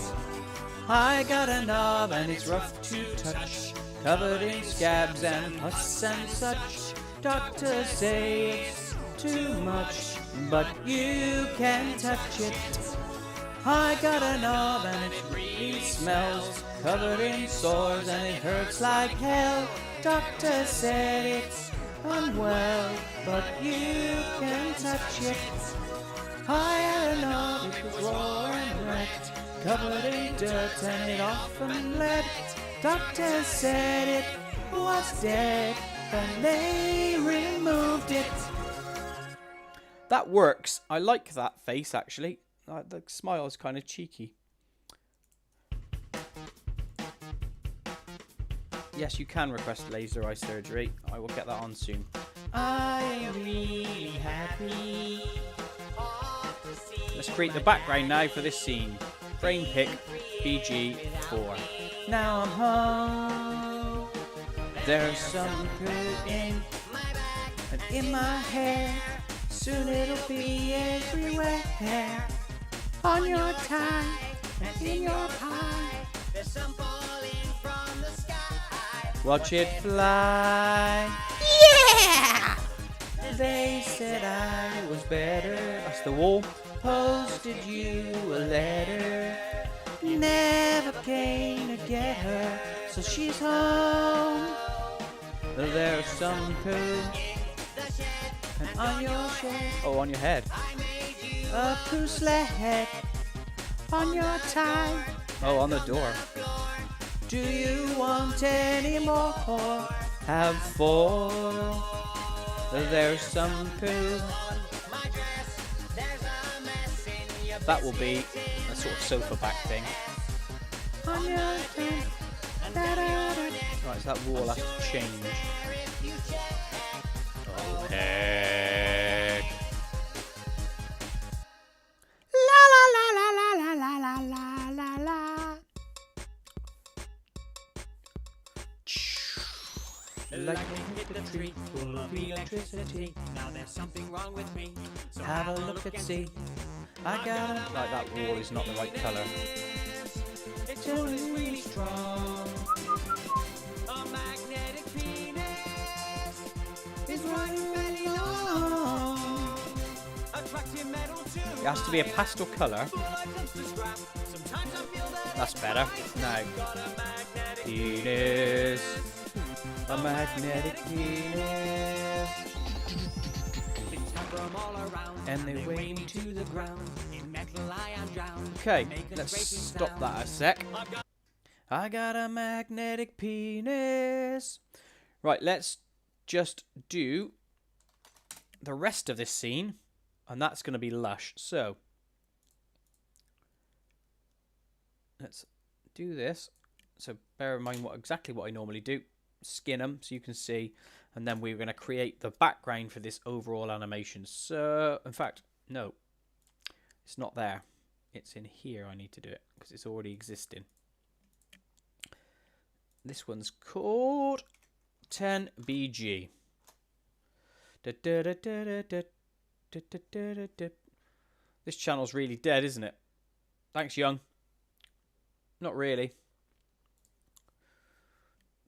I got a knob and it's rough to touch, covered in scabs and pus and such. Doctors say it's too much, but you can touch it. I got a knob and it really smells, covered in sores and it hurts like hell. Doctor said it's unwell, but you can touch it. I had a knob, it was raw and wrecked, covered in dirt and it often bled. Doctor said it was dead, and they removed it. That works. I like that face actually. The smile is kind of cheeky. Yes, you can request laser eye surgery. I will get that on soon. I'm really happy. Let's create the background now for this scene. Frame pick BG4. Now I'm home. There's some good in and in my hair. Soon it'll be everywhere. On your tie and in your pie. There's some falling from the sky. Watch it fly. Yeah! They said I was better. That's the wall. Posted you a letter. Never came to get her, so she's home. There's some poo and on your shed. Oh, on your head. A poo sled on your tie. Oh, on the door. Do you want any more? Have 4. There's some poo. That will be a sort of sofa back thing. On your tie. Right, so that wall has to change. Oh, heck. La la la la la la la la la la. Lightning hit the tree full of electricity. Now there's something wrong with me. So Have a look and see. I got it. Like that wall is not the right colour. It's really strong. A magnetic penis is running very long. Attractive metal too. It has to be a pastel colour. Sometimes I feel that That's better. Now, got a magnetic penis. A magnetic penis. from all around. And they weigh me to the ground. In metal I am drowned. Okay, let's stop that a sec. I got a magnetic penis. Right, let's just do the rest of this scene, and that's going to be lush. So, let's do this. So, bear in mind exactly what I normally do. Skin them so you can see, and then we're going to create the background for this overall animation. So, in fact, no, it's not there. It's in here. I need to do it because it's already existing. This one's called 10BG. This channel's really dead, isn't it? Thanks, Young. Not really.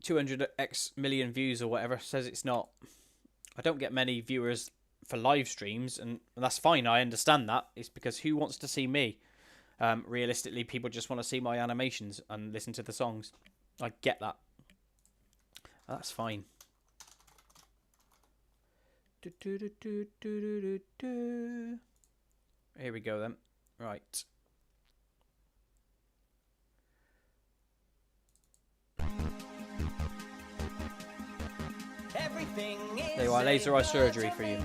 200x million views or whatever says it's not. I don't get many viewers for live streams, and that's fine. I understand that. It's because who wants to see me? Realistically, people just want to see my animations and listen to the songs. I get that. That's fine. Here we go then. Right. Everything is There you are, laser eye surgery for you.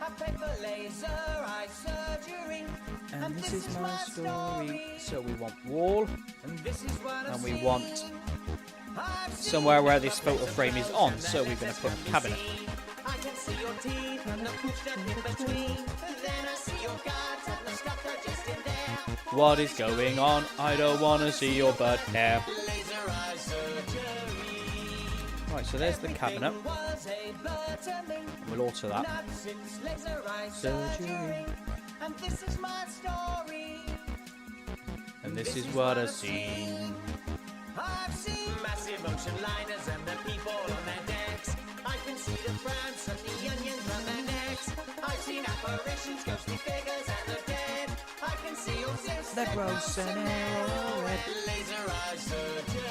I pay for laser eye surgery. And this is my story. So we want wall, And this is what and we want somewhere where this photo frame is on. So we're going to put a cabinet. I can see your teeth and the pooch that in between. Then I see your guards and the stuff that just in there. What is going on? I don't want to see your butt hair. Laser eye surgery. Right, so there's the cabinet. Was a blur to me. We'll alter that. Not since laser eye Surgery. surgery. And this is my story. And this is what I've seen. I've seen massive ocean liners and the people on their decks. I can see the France and the onions on their necks. I've seen apparitions, ghostly figures and the dead. I can see all Zeus The gross and arrowhead. laser eye surgery.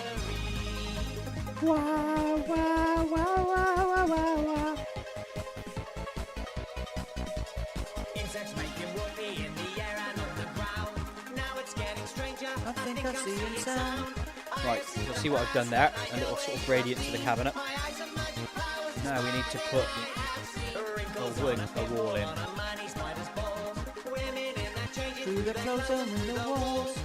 Wow, wow, wow, wow, wow, wow, wow. Insects making whoopee in the air and on the ground. Now it's getting stranger. I think I see it sound. Right, you'll see what I've done there. A little sort of gradient to the cabinet. Now we need to put a wall in. Through the clothes and the walls.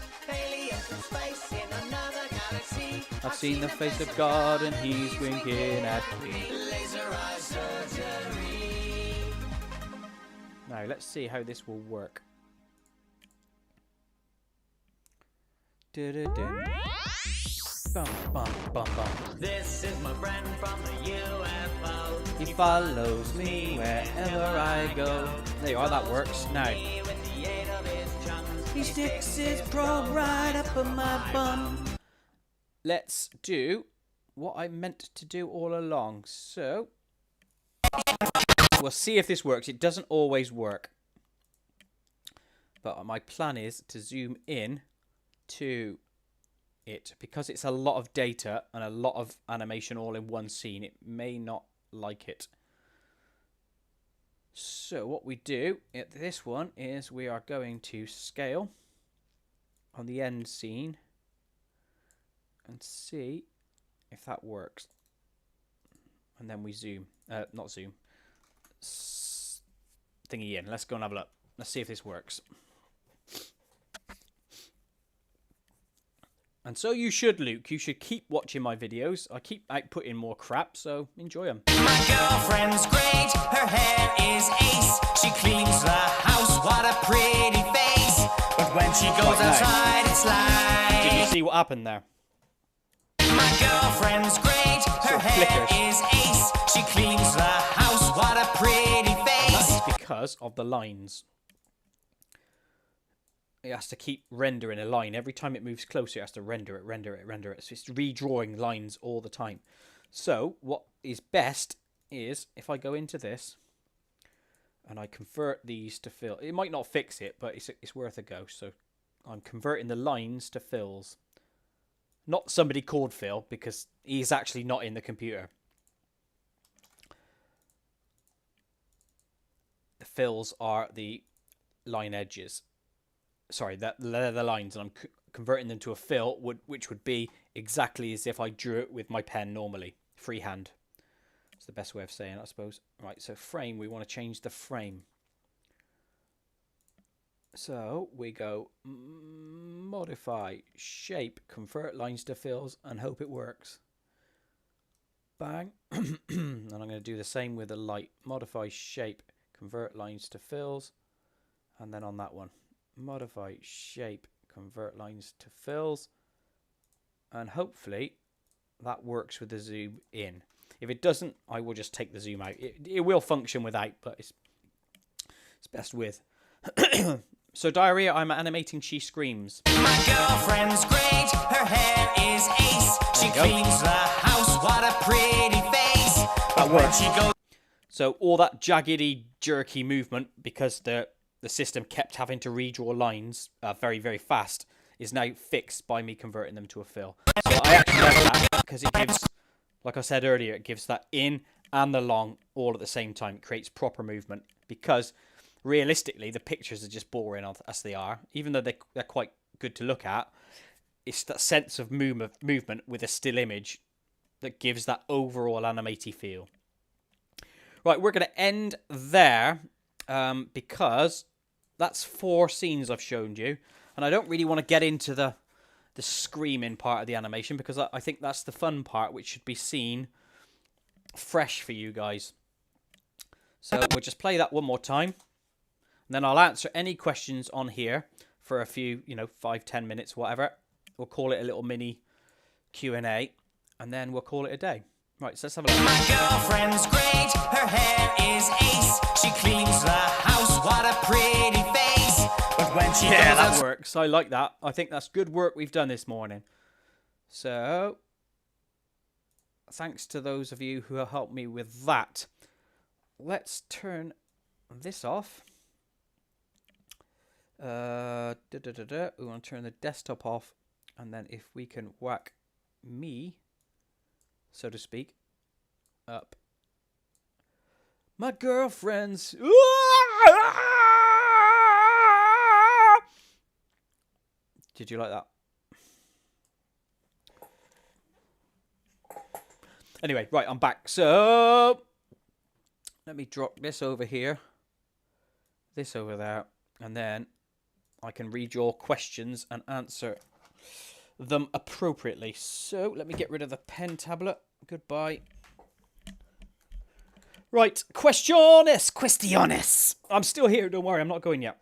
I've seen the face of God and he's winking at me. Now let's see how this will work. Du-du-du. Bum, bum, bum, bum. This is my friend from the UFO. He follows me wherever I go. There you are, that works. Now, With the aid of his chums. He sticks his probe right up in my bum. let's do what I meant to do all along. So, we'll see if this works. It doesn't always work. But my plan is to zoom in to it. Because it's a lot of data and a lot of animation all in one scene, it may not like it. So what we do at this one is we are going to scale on the end scene and see if that works. And then we zoom, not zoom, thingy in. Let's go and have a look. Let's see if this works. And so you should, Luke. You should keep watching my videos. I keep outputting more crap, so enjoy them. My girlfriend's great, her hair is ace. She cleans the house, what a pretty face. But when she goes outside, it's like... Did you see what happened there? My girlfriend's great, her hair is ace. She cleans the house, what a pretty face. That is because of the lines. It has to keep rendering a line. Every time it moves closer, it has to render it, render it, render it. So it's redrawing lines all the time. So what is best is if I go into this and I convert these to fill. It might not fix it, but it's worth a go. So I'm converting the lines to fills. Not somebody called Phil, because he's actually not in the computer. The fills are the line edges. Sorry, the lines, and I'm converting them to a fill, which would be exactly as if I drew it with my pen normally, freehand. That's the best way of saying it, I suppose. Right, so frame, we want to change the frame. So we go modify, shape, convert lines to fills, and hope it works. Bang. And I'm going to do the same with the light. Modify, shape, convert lines to fills, and then on that one. Modify, shape, convert lines to fills, and hopefully that works with the zoom in. If it doesn't, I will just take the zoom out. It will function without, but it's best with. So diarrhea, I'm animating, she screams. My girlfriend's great, her hair is ace. She cleans the house, what a pretty face. But when she goes... So all that jaggedy, jerky movement, because the system kept having to redraw lines very, very fast, is now fixed by me converting them to a fill. So I actually like that because it gives, like I said earlier, it gives that in and the long all at the same time. It creates proper movement, because realistically the pictures are just boring as they are, even though they're quite good to look at. It's that sense of movement with a still image that gives that overall animated feel. Right, we're going to end there because that's 4 scenes I've shown you, and I don't really want to get into the screaming part of the animation, because I think that's the fun part, which should be seen fresh for you guys. So we'll just play that one more time, and then I'll answer any questions on here for a few, 5-10 minutes, whatever. We'll call it a little mini Q&A, and then we'll call it a day. Right, so let's have a look. My girlfriend's great, her hair is ace. She cleans the house, what a pretty face. But when she Yeah, goes that out... works. I like that. I think that's good work we've done this morning. So, thanks to those of you who have helped me with that. Let's turn this off. We want to turn the desktop off, and then if we can whack me, so to speak, up. My girlfriend's... Did you like that? Anyway, right, I'm back. So, let me drop this over here, this over there, and then I can read your questions and answer them appropriately. So, let me get rid of the pen tablet. Goodbye. Right, questiones. I'm still here, don't worry, I'm not going yet.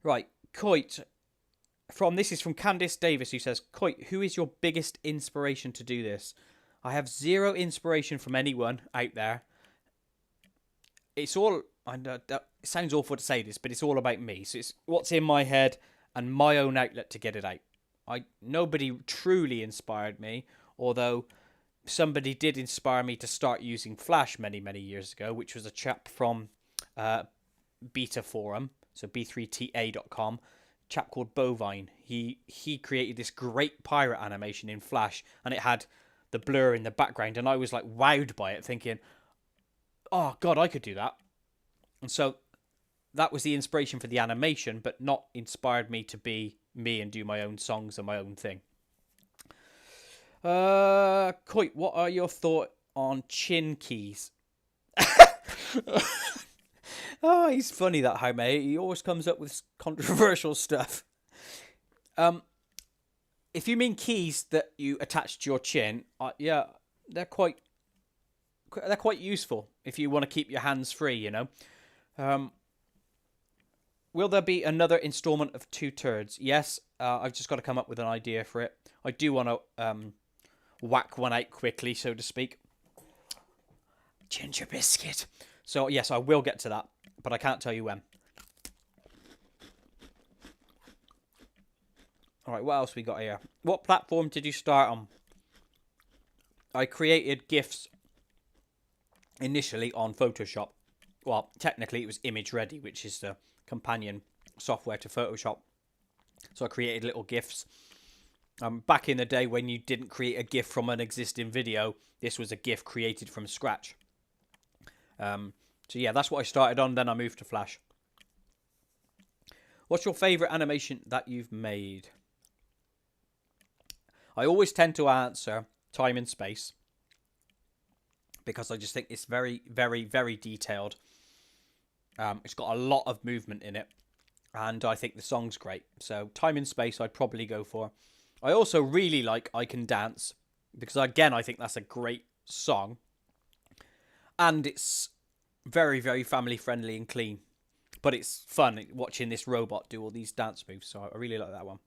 Right, Koit. This is from Candice Davis, who says, Koit, who is your biggest inspiration to do this? I have zero inspiration from anyone out there. It's all, I know that it sounds awful to say this, but it's all about me. So it's what's in my head and my own outlet to get it out. Nobody truly inspired me, although somebody did inspire me to start using Flash many, many years ago, which was a chap from Beta Forum, so b3ta.com, chap called Bovine. He created this great pirate animation in Flash, and it had the blur in the background, and I was like wowed by it, thinking, oh god, I could do that. And so that was the inspiration for the animation, but not inspired me to be me and do my own songs and my own thing. Koit, what are your thoughts on chin keys? Oh, he's funny, that Jaime. He always comes up with controversial stuff. If you mean keys that you attach to your chin, yeah, they're quite useful if you want to keep your hands free, Will there be another installment of Two Turds? Yes, I've just got to come up with an idea for it. I do want to whack one out quickly, so to speak. Ginger biscuit. So, yes, I will get to that, but I can't tell you when. Alright, what else we got here? What platform did you start on? I created GIFs initially on Photoshop. Well, technically it was Image Ready, which is the companion software to Photoshop. So I created little GIFs. Back in the day when you didn't create a GIF from an existing video, this was a GIF created from scratch. So yeah, that's what I started on, then I moved to Flash. What's your favourite animation that you've made? I always tend to answer Time and Space, because I just think it's very, very, very detailed. It's got a lot of movement in it, and I think the song's great. So Time and Space I'd probably go for. I also really like I Can Dance, because again I think that's a great song, and it's very, very family friendly and clean, but it's fun watching this robot do all these dance moves, so I really like that one.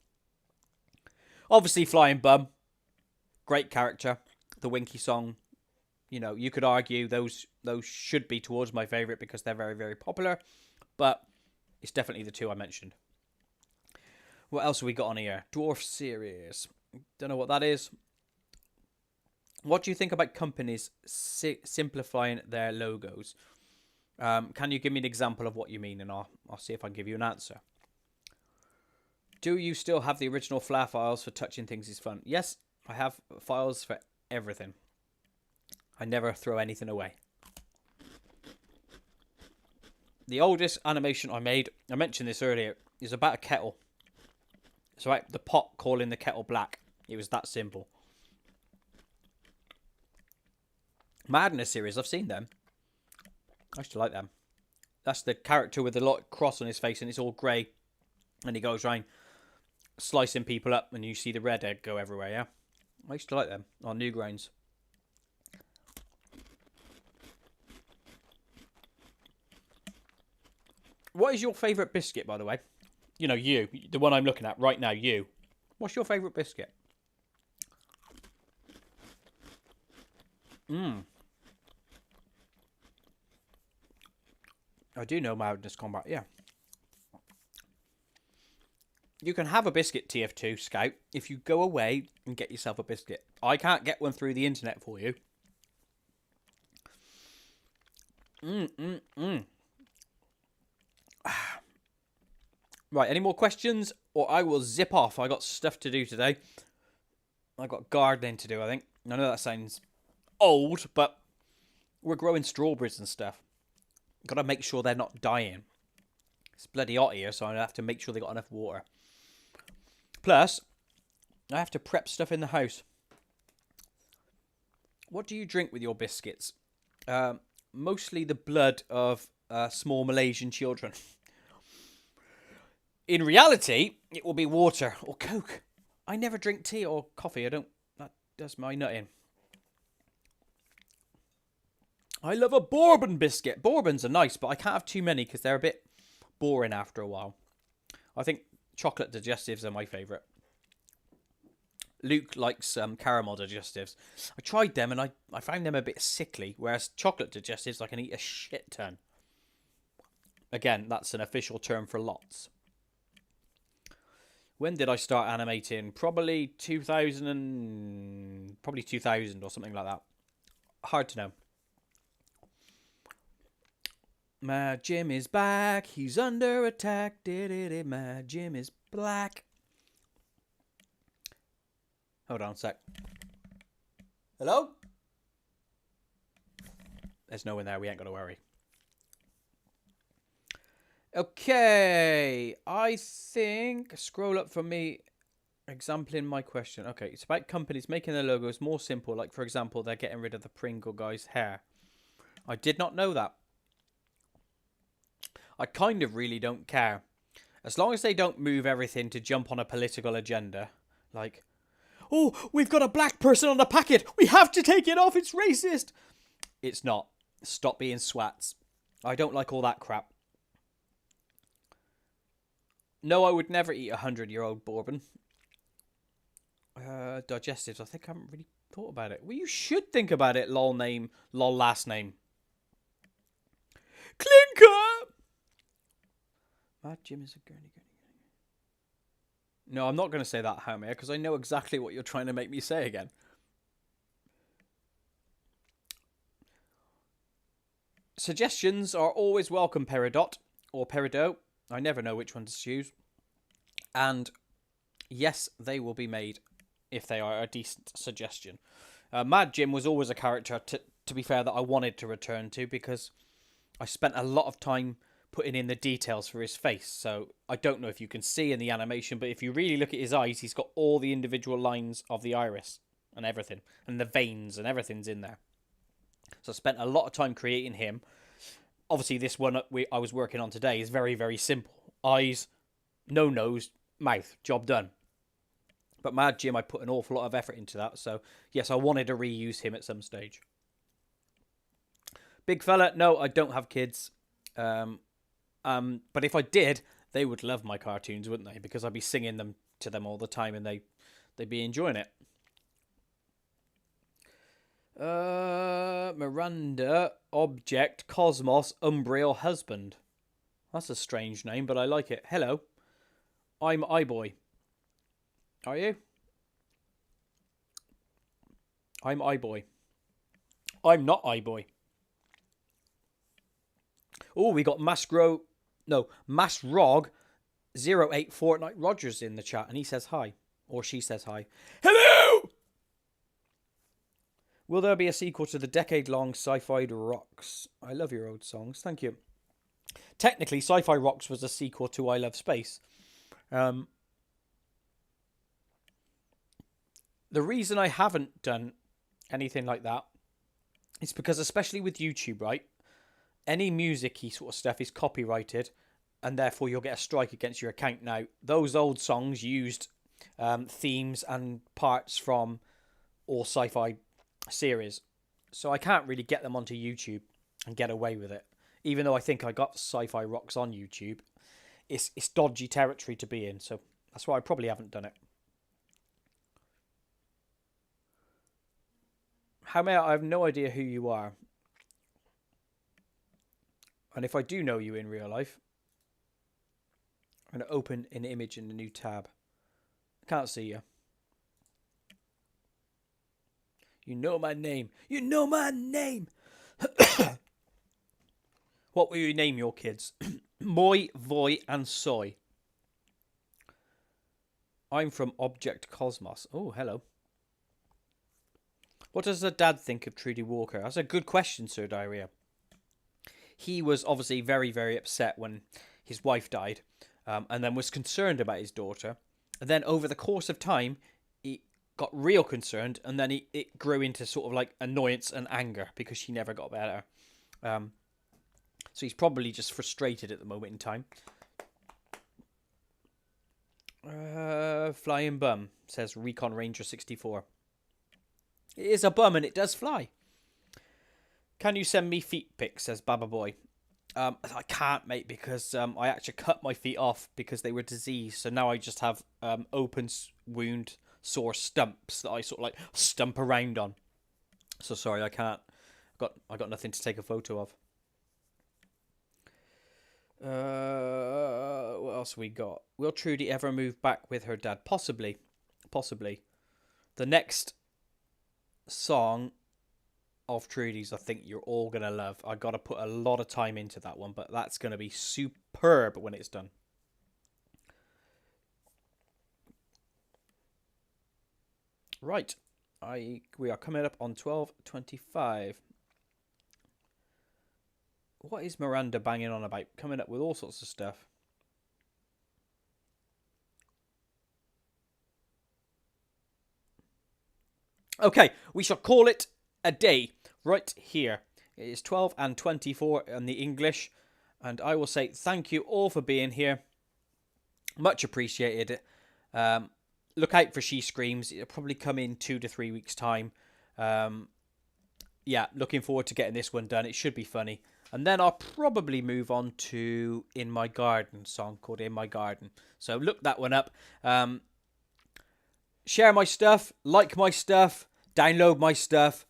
Obviously Flying Bum, great character. The Winky song, you could argue those should be towards my favourite because they're very, very popular, but it's definitely the two I mentioned. What else have we got on here? Dwarf Series. Don't know what that is. What do you think about companies simplifying their logos? Can you give me an example of what you mean, and I'll see if I can give you an answer. Do you still have the original FLA files for Touching Things is Fun? Yes, I have files for everything. I never throw anything away. The oldest animation I made, I mentioned this earlier, is about a kettle. It's about the pot calling the kettle black. It was that simple. Madness series, I've seen them. I used to like them. That's the character with the lot cross on his face and it's all grey. And he goes around slicing people up and you see the red egg go everywhere, yeah? I used to like them on Newgrounds. What is your favourite biscuit, by the way? You know, you. The one I'm looking at right now, you. What's your favourite biscuit? I do know Madness Combat, yeah. You can have a biscuit, TF2 Scout, if you go away and get yourself a biscuit. I can't get one through the internet for you. Right, any more questions? Or I will zip off. I got stuff to do today. I got gardening to do, I think. I know that sounds old, but we're growing strawberries and stuff. Got to make sure they're not dying. It's bloody hot here, so I have to make sure they got enough water. Plus, I have to prep stuff in the house. What do you drink with your biscuits? Mostly the blood of small Malaysian children. In reality, it will be water or Coke. I never drink tea or coffee. That does my nut in. I love a bourbon biscuit. Bourbons are nice, but I can't have too many because they're a bit boring after a while. I think chocolate digestives are my favourite. Luke likes caramel digestives. I tried them and I found them a bit sickly, whereas chocolate digestives I can eat a shit ton. Again, that's an official term for lots. When did I start animating? Probably 2000 or something like that. Hard to know. My Jim is back. He's under attack. My Jim is black. Hold on a sec. Hello? There's no one there. We ain't got to worry. Okay. I think... Scroll up for me. Exampling my question. Okay. It's about companies making their logos more simple. Like, for example, they're getting rid of the Pringle guy's hair. I did not know that. I kind of really don't care. As long as they don't move everything to jump on a political agenda. Like, oh, we've got a black person on the packet. We have to take it off. It's racist. It's not. Stop being swats. I don't like all that crap. No, I would never eat a 100-year-old bourbon. Digestives. I think I haven't really thought about it. Well, you should think about it. Lol name. Lol last name. Clinker! Mad Jim is a gurney. No, I'm not going to say that, Homer, because I know exactly what you're trying to make me say again. Suggestions are always welcome, Peridot or Peridot. I never know which one to choose. And yes, they will be made if they are a decent suggestion. Mad Jim was always a character, to be fair, that I wanted to return to because I spent a lot of time putting in the details for his face. So I don't know if you can see in the animation, but if you really look at his eyes, he's got all the individual lines of the iris and everything. And the veins and everything's in there. So I spent a lot of time creating him. Obviously, this one I was working on today is very, very simple. Eyes, no nose, mouth. Job done. But Mad Jim, I put an awful lot of effort into that. So, yes, I wanted to reuse him at some stage. Big fella, no, I don't have kids. But if I did, they would love my cartoons, wouldn't they? Because I'd be singing them to them all the time and they'd be enjoying it. Miranda, Object, Cosmos, Umbriel, Husband. That's a strange name, but I like it. Hello. I'm iBoy. Are you? I'm iBoy. I'm not iBoy. Oh, we got Masrog 08 Fortnite Rogers in the chat, and he says hi. Or she says hi. Hello! Will there be a sequel to the decade-long Sci-Fi Rocks? I love your old songs. Thank you. Technically, Sci-Fi Rocks was a sequel to I Love Space. The reason I haven't done anything like that is because, especially with YouTube, right? Any music-y sort of stuff is copyrighted, and therefore you'll get a strike against your account. Now, those old songs used themes and parts from all sci-fi series, so I can't really get them onto YouTube and get away with it. Even though I think I got Sci-Fi Rocks on YouTube, it's dodgy territory to be in, so that's why I probably haven't done it. How may I have no idea who you are, and if I do know you in real life, I'm going to open an image in a new tab. I can't see you. You know my name. You know my name. What will you name your kids? Moi, Voi, and Soy. I'm from Object Cosmos. Oh, hello. What does the dad think of Trudy Walker? That's a good question, Sir Diarrhea. He was obviously very, very upset when his wife died, and then was concerned about his daughter. And then over the course of time, he got real concerned, and then it grew into sort of like annoyance and anger because she never got better. So he's probably just frustrated at the moment in time. Flying bum, says Recon Ranger 64. It is a bum and it does fly. Can you send me feet pics, says Baba Boy. I can't, mate, because I actually cut my feet off because they were diseased. So now I just have open wound sore stumps that I sort of like stump around on. So sorry, I can't. I got nothing to take a photo of. What else we got? Will Trudy ever move back with her dad? Possibly. The next song of Trudy's, I think you're all going to love. I got to put a lot of time into that one, but that's going to be superb when it's done. Right. We are coming up on 12:25. What is Miranda banging on about? Coming up with all sorts of stuff. Okay, we shall call it a day right here. It is 12:24 in the English, and I will say thank you all for being here. Much appreciated. Look out for She Screams. It'll probably come in 2 to 3 weeks' time. Yeah, looking forward to getting this one done. It should be funny. And then I'll probably move on to In My Garden, song called In My Garden. So look that one up. Share my stuff, like my stuff, download my stuff.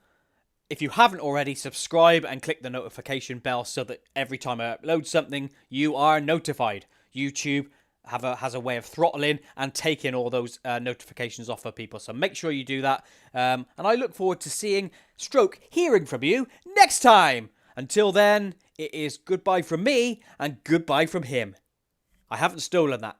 If you haven't already, subscribe and click the notification bell so that every time I upload something, you are notified. YouTube has a way of throttling and taking all those notifications off of people. So make sure you do that. And I look forward to hearing from you next time. Until then, it is goodbye from me and goodbye from him. I haven't stolen that.